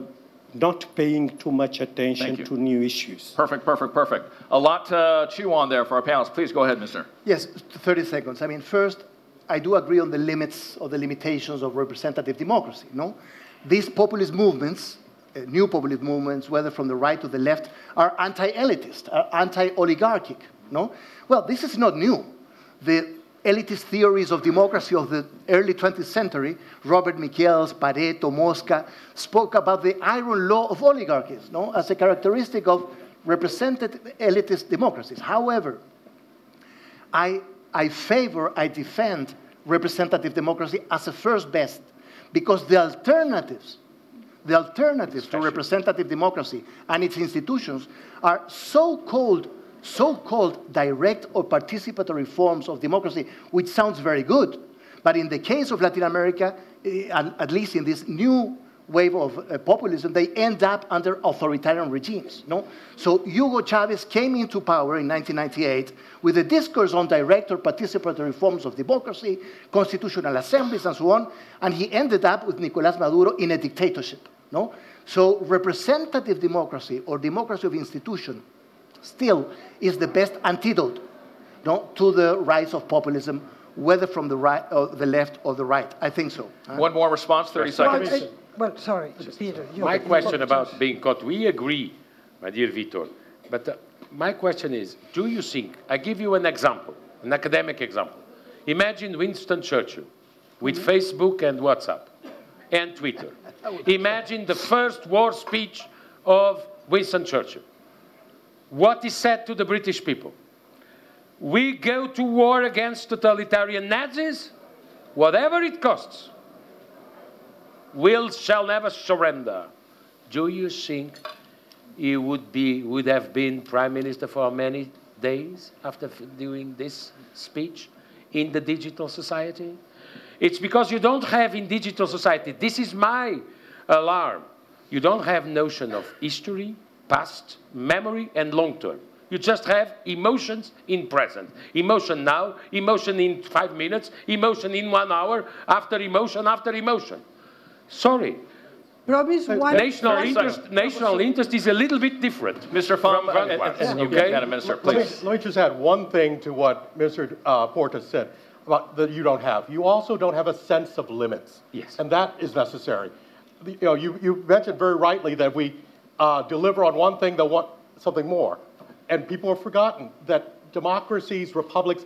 not paying too much attention to new issues. Perfect, perfect, perfect. A lot to chew on there for our panelists. Please go ahead, mister. Yes, 30 seconds. I mean, first, I do agree on the limits or the limitations of representative democracy, no? These populist movements, new populist movements, whether from the right to the left, are anti-elitist, are anti-oligarchic, no? Well, this is not new. The elitist theories of democracy of the early 20th century, Robert Michels, Pareto, Mosca, spoke about the iron law of oligarchies, no? As a characteristic of representative elitist democracies. However, I defend representative democracy as a first best, because the alternatives to representative democracy and its institutions are so-called direct or participatory forms of democracy, which sounds very good. But in the case of Latin America, at least in this new wave of populism, they end up under authoritarian regimes. No? So Hugo Chavez came into power in 1998 with a discourse on direct or participatory forms of democracy, constitutional assemblies, and so on, and he ended up with Nicolás Maduro in a dictatorship. No? So representative democracy, or democracy of institution, still is the best antidote, no, to the rise of populism, whether from the right, or the left, or the right. I think so. One more response, 30 seconds. Well, sorry, Peter. My question about being caught, we agree, my dear Vitor, but my question is, do you think, I give you an example, an academic example. Imagine Winston Churchill with Facebook and WhatsApp and Twitter. Imagine the first war speech of Winston Churchill. What is said to the British people? We go to war against totalitarian Nazis, whatever it costs. We shall never surrender. Do you think he would have been Prime Minister for many days after doing this speech in the digital society? It's because you don't have in digital society, this is my alarm, you don't have notion of history, past, memory, and long term. You just have emotions in present. Emotion now, emotion in 5 minutes, emotion in 1 hour, after emotion after emotion. Sorry. National interest is a little bit different. Mr. Pham, okay? Minister, please. Let me just add one thing to what Mr. Portas said about that you don't have. You also don't have a sense of limits. Yes. And that is necessary. You know, you mentioned very rightly that we deliver on one thing, they want something more. And people have forgotten that democracies, republics,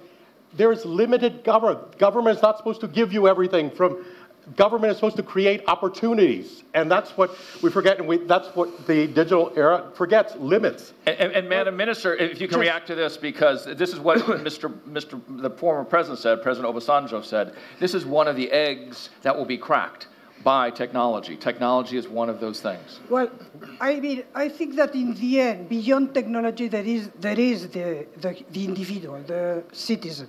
there is limited government. Government is not supposed to give you everything. Government is supposed to create opportunities, and that's what we forget, and that's what the digital era forgets, limits. And Madam Minister, if you can react to this, because this is what the former president said, President Obasanjo said, this is one of the eggs that will be cracked by technology. Technology is one of those things. Well, I mean, I think that in the end, beyond technology, there is the individual, the citizen.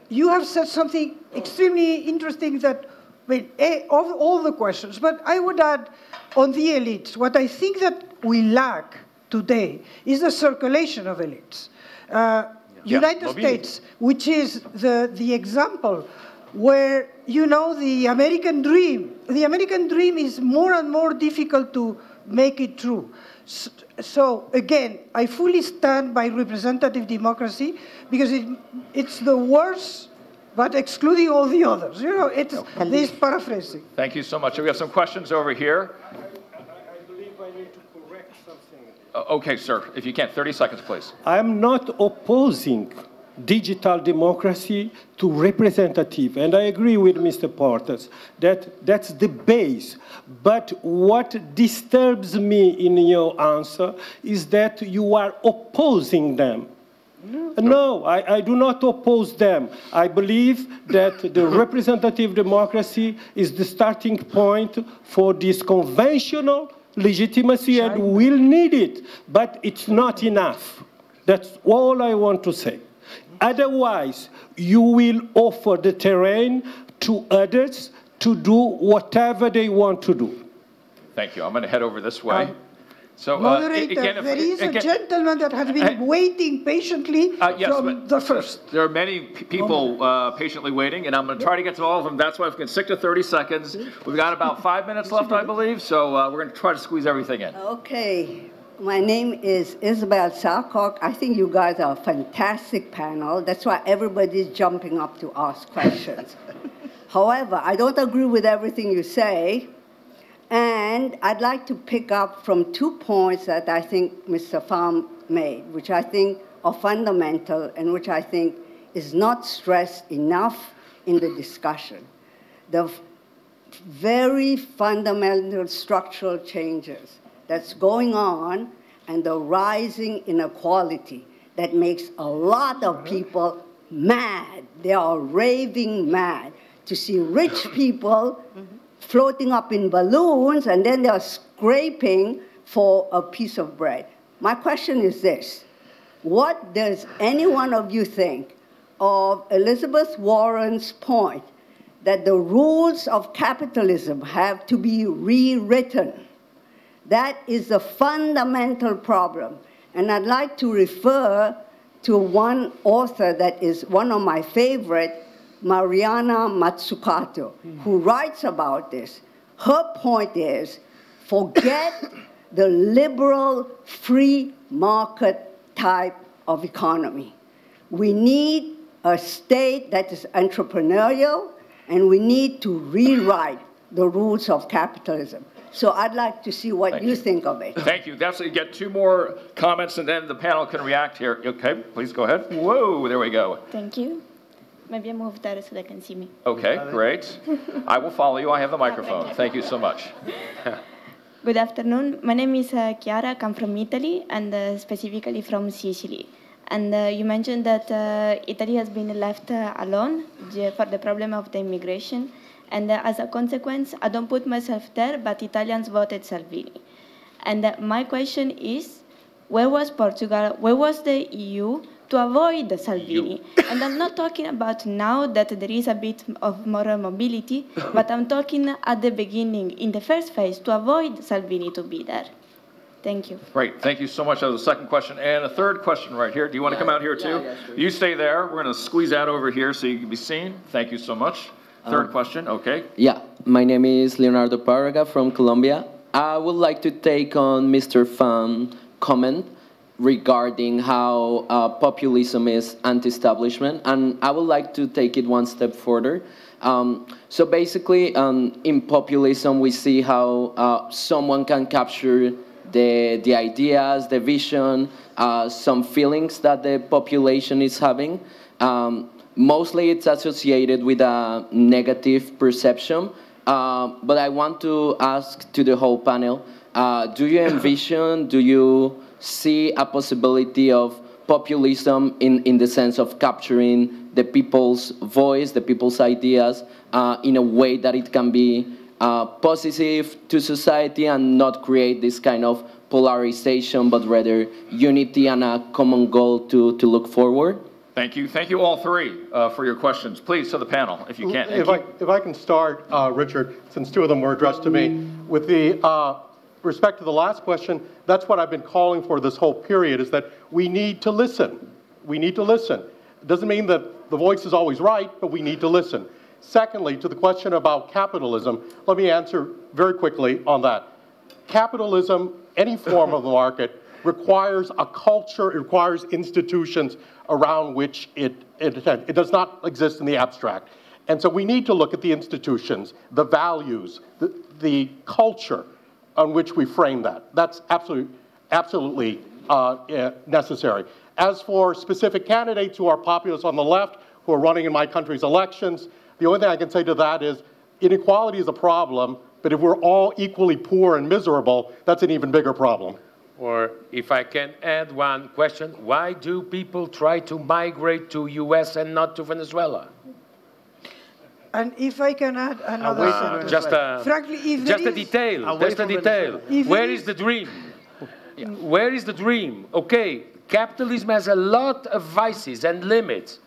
You have said something extremely interesting that, of all the questions, but I would add on the elites, what I think that we lack today is the circulation of elites. United States, which is the example where, you know, the American dream is more and more difficult to make it true. So again, I fully stand by representative democracy because it's the worst, but excluding all the others. You know, it's this paraphrasing. Thank you so much. We have some questions over here. I believe I need to correct something. Okay, sir, if you can, 30 seconds, please. I'm not opposing digital democracy to representative, and I agree with Mr. Portas that that's the base. But what disturbs me in your answer is that you are opposing them. No, I do not oppose them. I believe that the representative democracy is the starting point for this conventional legitimacy, and we'll need it, but it's not enough. That's all I want to say. Otherwise, you will offer the terrain to others to do whatever they want to do. Thank you. I'm going to head over this way. So, Moderator, again, there is a gentleman that has been waiting patiently from the first. There are many people patiently waiting, and I'm going to try to get to all of them. That's why I've been stick to 30 seconds. We've got about 5 minutes left, I believe, so we're going to try to squeeze everything in. Okay. My name is Isabel Salcock. I think you guys are a fantastic panel. That's why everybody's jumping up to ask questions. However, I don't agree with everything you say. And I'd like to pick up from 2 points that I think Mr. Pham made, which I think are fundamental and which I think is not stressed enough in the discussion. The very fundamental structural changes that's going on and the rising inequality that makes a lot of people mad. They are raving mad to see rich people floating up in balloons and then they're scraping for a piece of bread. My question is this: what does any one of you think of Elizabeth Warren's point that the rules of capitalism have to be rewritten? That is the fundamental problem. And I'd like to refer to one author that is one of my favorite, Mariana Mazzucato, who writes about this. Her point is, forget the liberal free market type of economy. We need a state that is entrepreneurial, and we need to rewrite the rules of capitalism. So I'd like to see what you think of it. Thank you. That's, you get 2 more comments, and then the panel can react here. Okay, please go ahead. Whoa, there we go. Thank you. Maybe I move there so they can see me. Okay, great. I will follow you. I have the microphone. Thank you so much. Good afternoon. My name is Chiara. I come from Italy, and specifically from Sicily. And you mentioned that Italy has been left alone for the problem of the immigration. And as a consequence, I don't put myself there, but Italians voted Salvini. And my question is, where was Portugal, where was the EU to avoid Salvini? And I'm not talking about now that there is a bit of more mobility, but I'm talking at the beginning, in the first phase, to avoid Salvini to be there. Thank you. Great. Thank you so much. That was the second question. And a third question right here. Do you want to come out here too? Yeah, sure. You stay there. We're going to squeeze out over here so you can be seen. Thank you so much. Third question. Okay. Yeah. My name is Leonardo Parraga from Colombia. I would like to take on Mr. Pham's comment regarding how populism is anti-establishment, and I would like to take it one step further. So basically, in populism, we see how someone can capture the ideas, the vision, some feelings that the population is having, mostly it's associated with a negative perception. But I want to ask to the whole panel, do you envision, do you see a possibility of populism in the sense of capturing the people's voice, the people's ideas, in a way that it can be positive to society and not create this kind of polarization, but rather unity and a common goal to look forward? Thank you. Thank you all three for your questions. Please, to the panel, if you can. If I can start, Richard, since two of them were addressed to me, with the respect to the last question, that's what I've been calling for this whole period, is that we need to listen. We need to listen. It doesn't mean that the voice is always right, but we need to listen. Secondly, to the question about capitalism, let me answer very quickly on that. Capitalism, any form of the market, requires a culture, it requires institutions around which it does not exist in the abstract. And so we need to look at the institutions, the values, the culture on which we frame that. That's absolutely necessary. As for specific candidates who are populists on the left, who are running in my country's elections, the only thing I can say to that is inequality is a problem, but if we're all equally poor and miserable, that's an even bigger problem. Or if I can add one question, why do people try to migrate to US and not to Venezuela? And if I can add another sentence. Frankly, just a detail, just a detail. Where is the dream? Where is the dream? Okay, capitalism has a lot of vices and limits,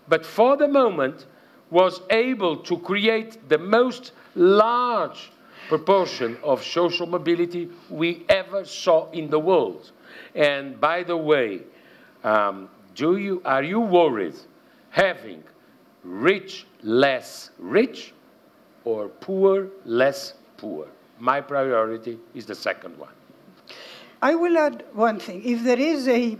but for the moment was able to create the most large proportion of social mobility we ever saw in the world. And by the way, are you worried having rich less rich or poor less poor? My priority is the second one. I will add one thing. If there is a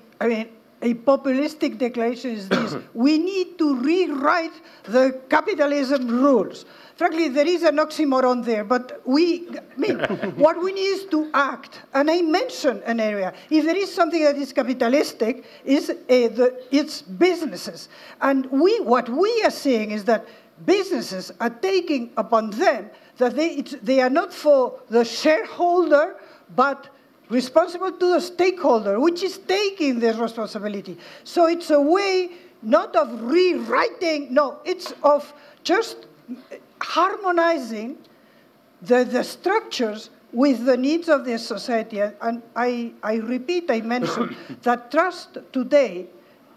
populistic declaration is this, we need to rewrite the capitalism rules. Frankly, there is an oxymoron there, but what we need is to act. And I mentioned an area. If there is something that is capitalistic, it's businesses. And what we are seeing is that businesses are taking upon them that they are not for the shareholder, but responsible to the stakeholder, which is taking the responsibility. So it's a way not of rewriting, no, it's of just harmonizing the structures with the needs of the society. And I repeat, I mentioned that trust today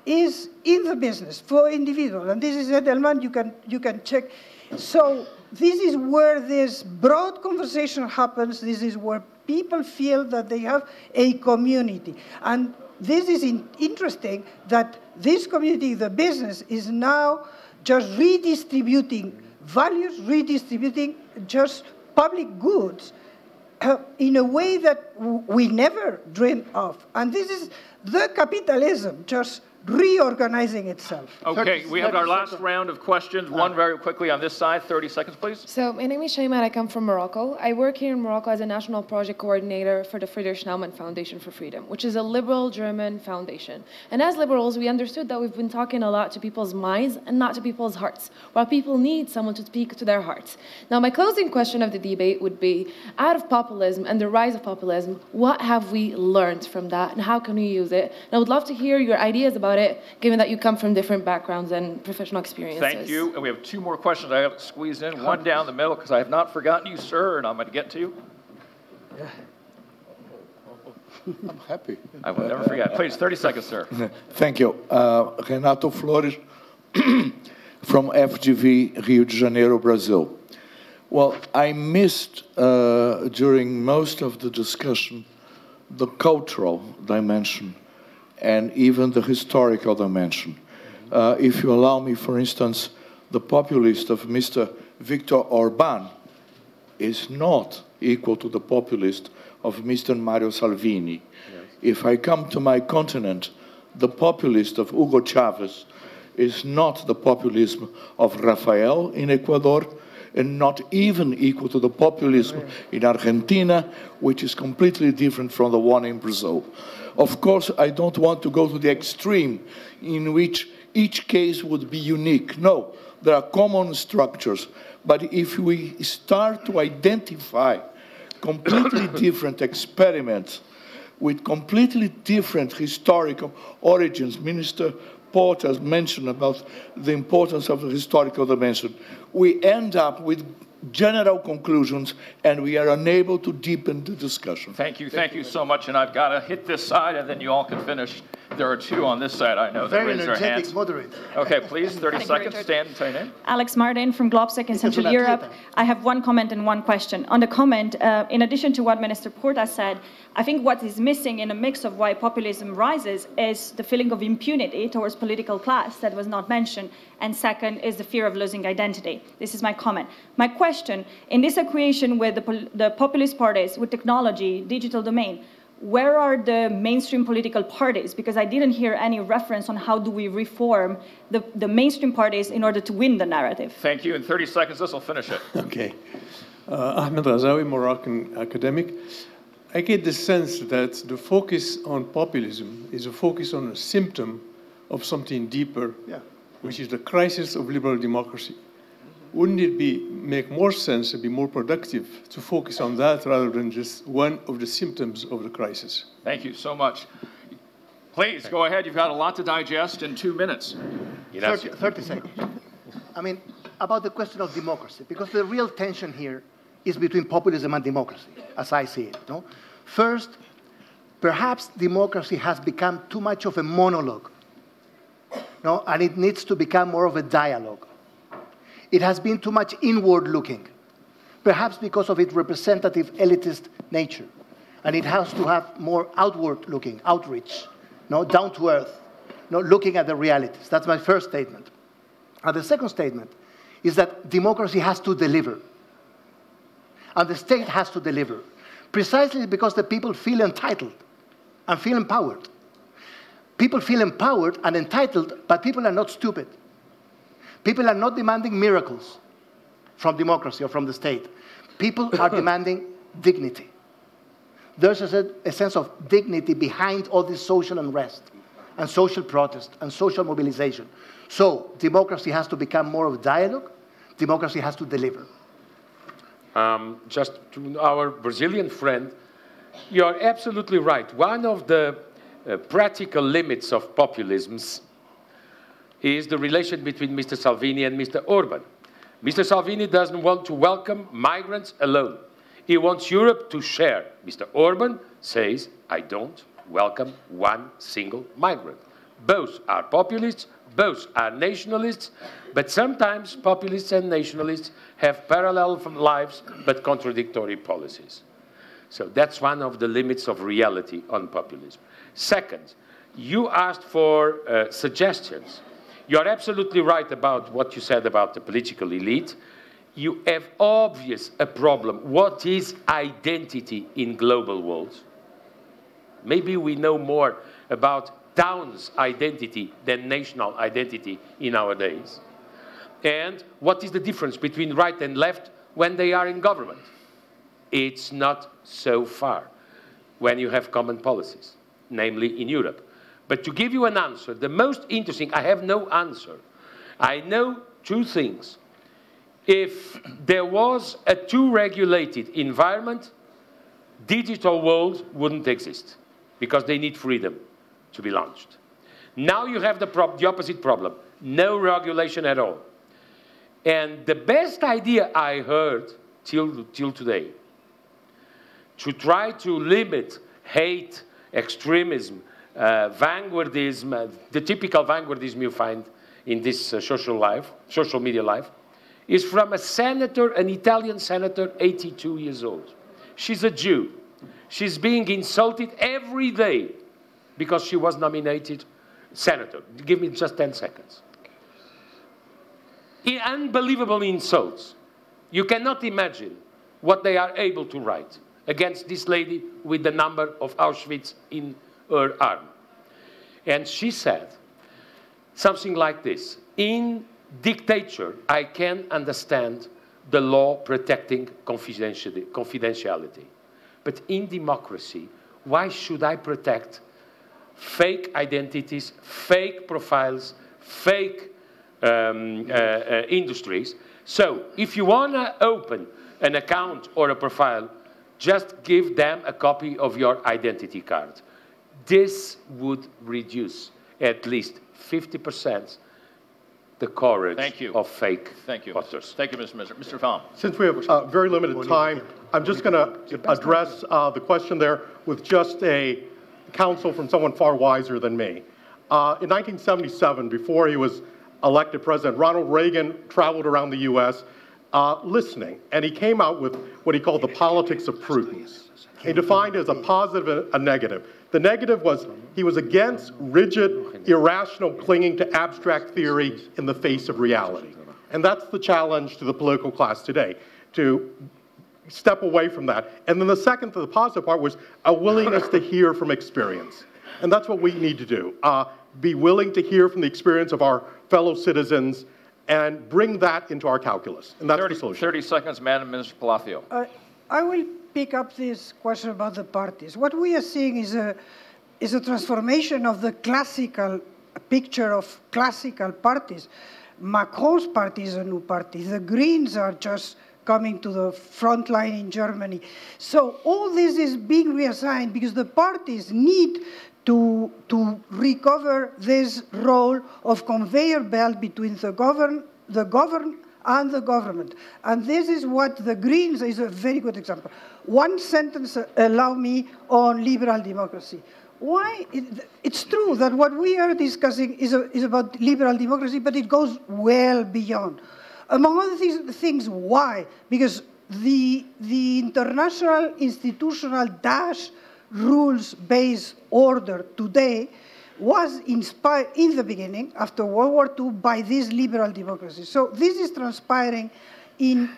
is in the business for individuals. And this is Edelman, you can check. So this is where this broad conversation happens. This is where people feel that they have a community. And this is interesting that this community, the business, is now just redistributing values, redistributing just public goods in a way that we never dreamed of. And this is the capitalism just reorganizing itself. Okay, we have our last round of questions. One very quickly on this side. 30 seconds, please. So my name is Shaima and I come from Morocco. I work here in Morocco as a national project coordinator for the Friedrich Naumann Foundation for Freedom, which is a liberal German foundation. And as liberals, we understood that we've been talking a lot to people's minds and not to people's hearts, while people need someone to speak to their hearts. Now, my closing question of the debate would be, out of populism and the rise of populism, what have we learned from that and how can we use it? And I would love to hear your ideas about it, given that you come from different backgrounds and professional experiences. Thank you. And we have two more questions I have to squeeze in. One down the middle, because I have not forgotten you, sir, and I'm going to get to you. I'm happy. I will never forget. Please, 30 seconds, sir. Thank you. Renato Flores from FGV, Rio de Janeiro, Brazil. Well, I missed, during most of the discussion, the cultural dimension and even the historical dimension. If you allow me, for instance, the populist of Mr. Viktor Orban is not equal to the populist of Mr. Mario Salvini. Yes. If I come to my continent, the populist of Hugo Chavez is not the populism of Rafael in Ecuador, and not even equal to the populism in Argentina, which is completely different from the one in Brazil. Of course, I don't want to go to the extreme in which each case would be unique. No, there are common structures. But if we start to identify completely different experiments with completely different historical origins, Minister Portas mentioned about the importance of the historical dimension, we end up with general conclusions, and we are unable to deepen the discussion. Thank you so much. And I've got to hit this side, and then you all can finish. There are two on this side, I know, that raise their hands. Moderator. Okay, please, 30 seconds. Stand and tell your name. Alex Martin from Globsec in Central Europe. I have one comment and one question. On the comment, in addition to what Minister Portas said, I think what is missing in a mix of why populism rises is the feeling of impunity towards political class that was not mentioned. And second is the fear of losing identity. This is my comment. My question, in this equation with the populist parties, with technology, digital domain, where are the mainstream political parties? Because I didn't hear any reference on how do we reform the mainstream parties in order to win the narrative. Thank you. In 30 seconds, this will finish it. Okay. Ahmed Razawi, Moroccan academic. I get the sense that the focus on populism is a focus on a symptom of something deeper, which is the crisis of liberal democracy. Wouldn't it make more sense and be more productive to focus on that rather than just one of the symptoms of the crisis? Thank you so much. Please, go ahead. You've got a lot to digest in 2 minutes. 30 seconds. I mean, about the question of democracy, because the real tension here is between populism and democracy, as I see it. No? First, perhaps democracy has become too much of a monologue, no? And it needs to become more of a dialogue. It has been too much inward-looking, perhaps because of its representative elitist nature. And it has to have more outward-looking, outreach, no? Down to earth, no? Looking at the realities. That's my first statement. And the second statement is that democracy has to deliver. And the state has to deliver, precisely because the people feel entitled and feel empowered. People feel empowered and entitled, but people are not stupid. People are not demanding miracles from democracy or from the state. People are demanding dignity. There's a sense of dignity behind all this social unrest and social protest and social mobilization. So democracy has to become more of a dialogue. Democracy has to deliver. Just to our Brazilian friend, you are absolutely right. One of the practical limits of populisms is the relation between Mr. Salvini and Mr. Orban. Mr. Salvini doesn't want to welcome migrants alone. He wants Europe to share. Mr. Orban says, I don't welcome one single migrant. Both are populists, both are nationalists, but sometimes populists and nationalists have parallel lives but contradictory policies. So that's one of the limits of reality on populism. Second, you asked for suggestions. You're absolutely right about what you said about the political elite. You have obvious a problem. What is identity in global world? Maybe we know more about town's identity than national identity in our days. And what is the difference between right and left when they are in government? It's not so far when you have common policies, namely in Europe. But to give you an answer, the most interesting, I have no answer. I know two things. If there was a too regulated environment, digital world wouldn't exist because they need freedom to be launched. Now you have the opposite problem, no regulation at all. And the best idea I heard till today, to try to limit hate, extremism, vanguardism, the typical vanguardism you find in this social media life, is from a senator, an Italian senator, 82 years old. She's a Jew. She's being insulted every day because she was nominated senator. Give me just 10 seconds. Unbelievable insults. You cannot imagine what they are able to write against this lady with the number of Auschwitz in her arm. And she said something like this: in dictature, I can understand the law protecting confidentiality. But in democracy, why should I protect fake identities, fake profiles, fake industries. So if you want to open an account or a profile, just give them a copy of your identity card. This would reduce at least 50% the courage of fake voters. Thank you, Mr. Minister. Mr. Pham. Since we have very limited time, I'm just going to address the question there with just a counsel from someone far wiser than me. In 1977, before he was elected president, Ronald Reagan traveled around the U.S. Listening, and he came out with what he called the politics of prudence. He defined it as a positive and a negative. The negative was he was against rigid, irrational clinging to abstract theory in the face of reality. And that's the challenge to the political class today, to step away from that. And then the second, the positive part, was a willingness to hear from experience. And that's what we need to do. Be willing to hear from the experience of our fellow citizens and bring that into our calculus. And that's the solution. 30 seconds, Madam Minister Palacio. I will pick up this question about the parties. What we are seeing is a transformation of the classical picture of classical parties. Macron's party is a new party. The Greens are just coming to the front line in Germany. So all this is being reassigned because the parties need to recover this role of conveyor belt between the governed and the government. And this is what the Greens is a very good example. One sentence allow me on liberal democracy. Why? It's true that what we are discussing is about liberal democracy, but it goes well beyond. Among other things, why? Because the international institutional rules-based order today was inspired in the beginning, after World War II, by this liberal democracy. So this is transpiring in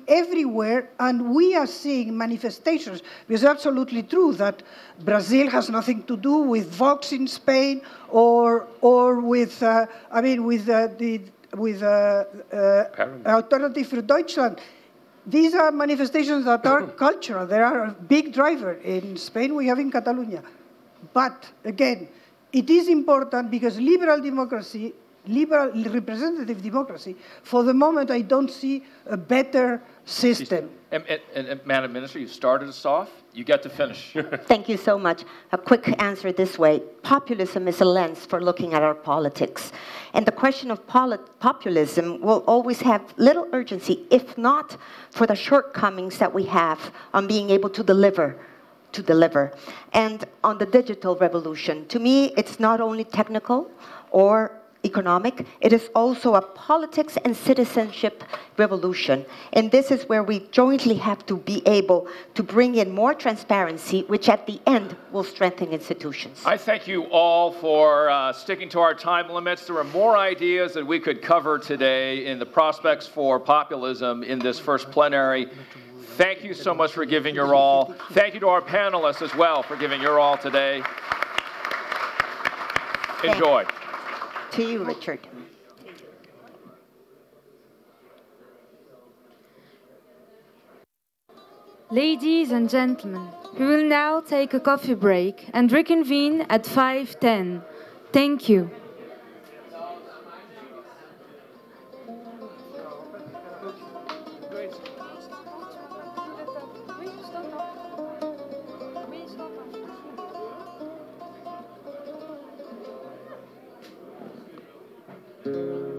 everywhere, and we are seeing manifestations. It's absolutely true that Brazil has nothing to do with Vox in Spain or with Alternative for Deutschland. These are manifestations that are cultural. They are a big driver. In Spain, we have in Catalonia. But again, it is important because liberal democracy, liberal representative democracy, for the moment, I don't see a better system. And Madam Minister, you started us off. You get to finish. Thank you so much. A quick answer this way. Populism is a lens for looking at our politics. And the question of populism will always have little urgency, if not for the shortcomings that we have on being able to deliver. And on the digital revolution, to me, it's not only technical or economic, it is also a politics and citizenship revolution. And this is where we jointly have to be able to bring in more transparency, which at the end will strengthen institutions. I thank you all for sticking to our time limits. There are more ideas that we could cover today in the prospects for populism in this first plenary. Thank you so much for giving your all. Thank you to our panelists as well for giving your all today. Enjoy. To you, Richard. Ladies and gentlemen, we will now take a coffee break and reconvene at 5:10. Thank you. Thank you.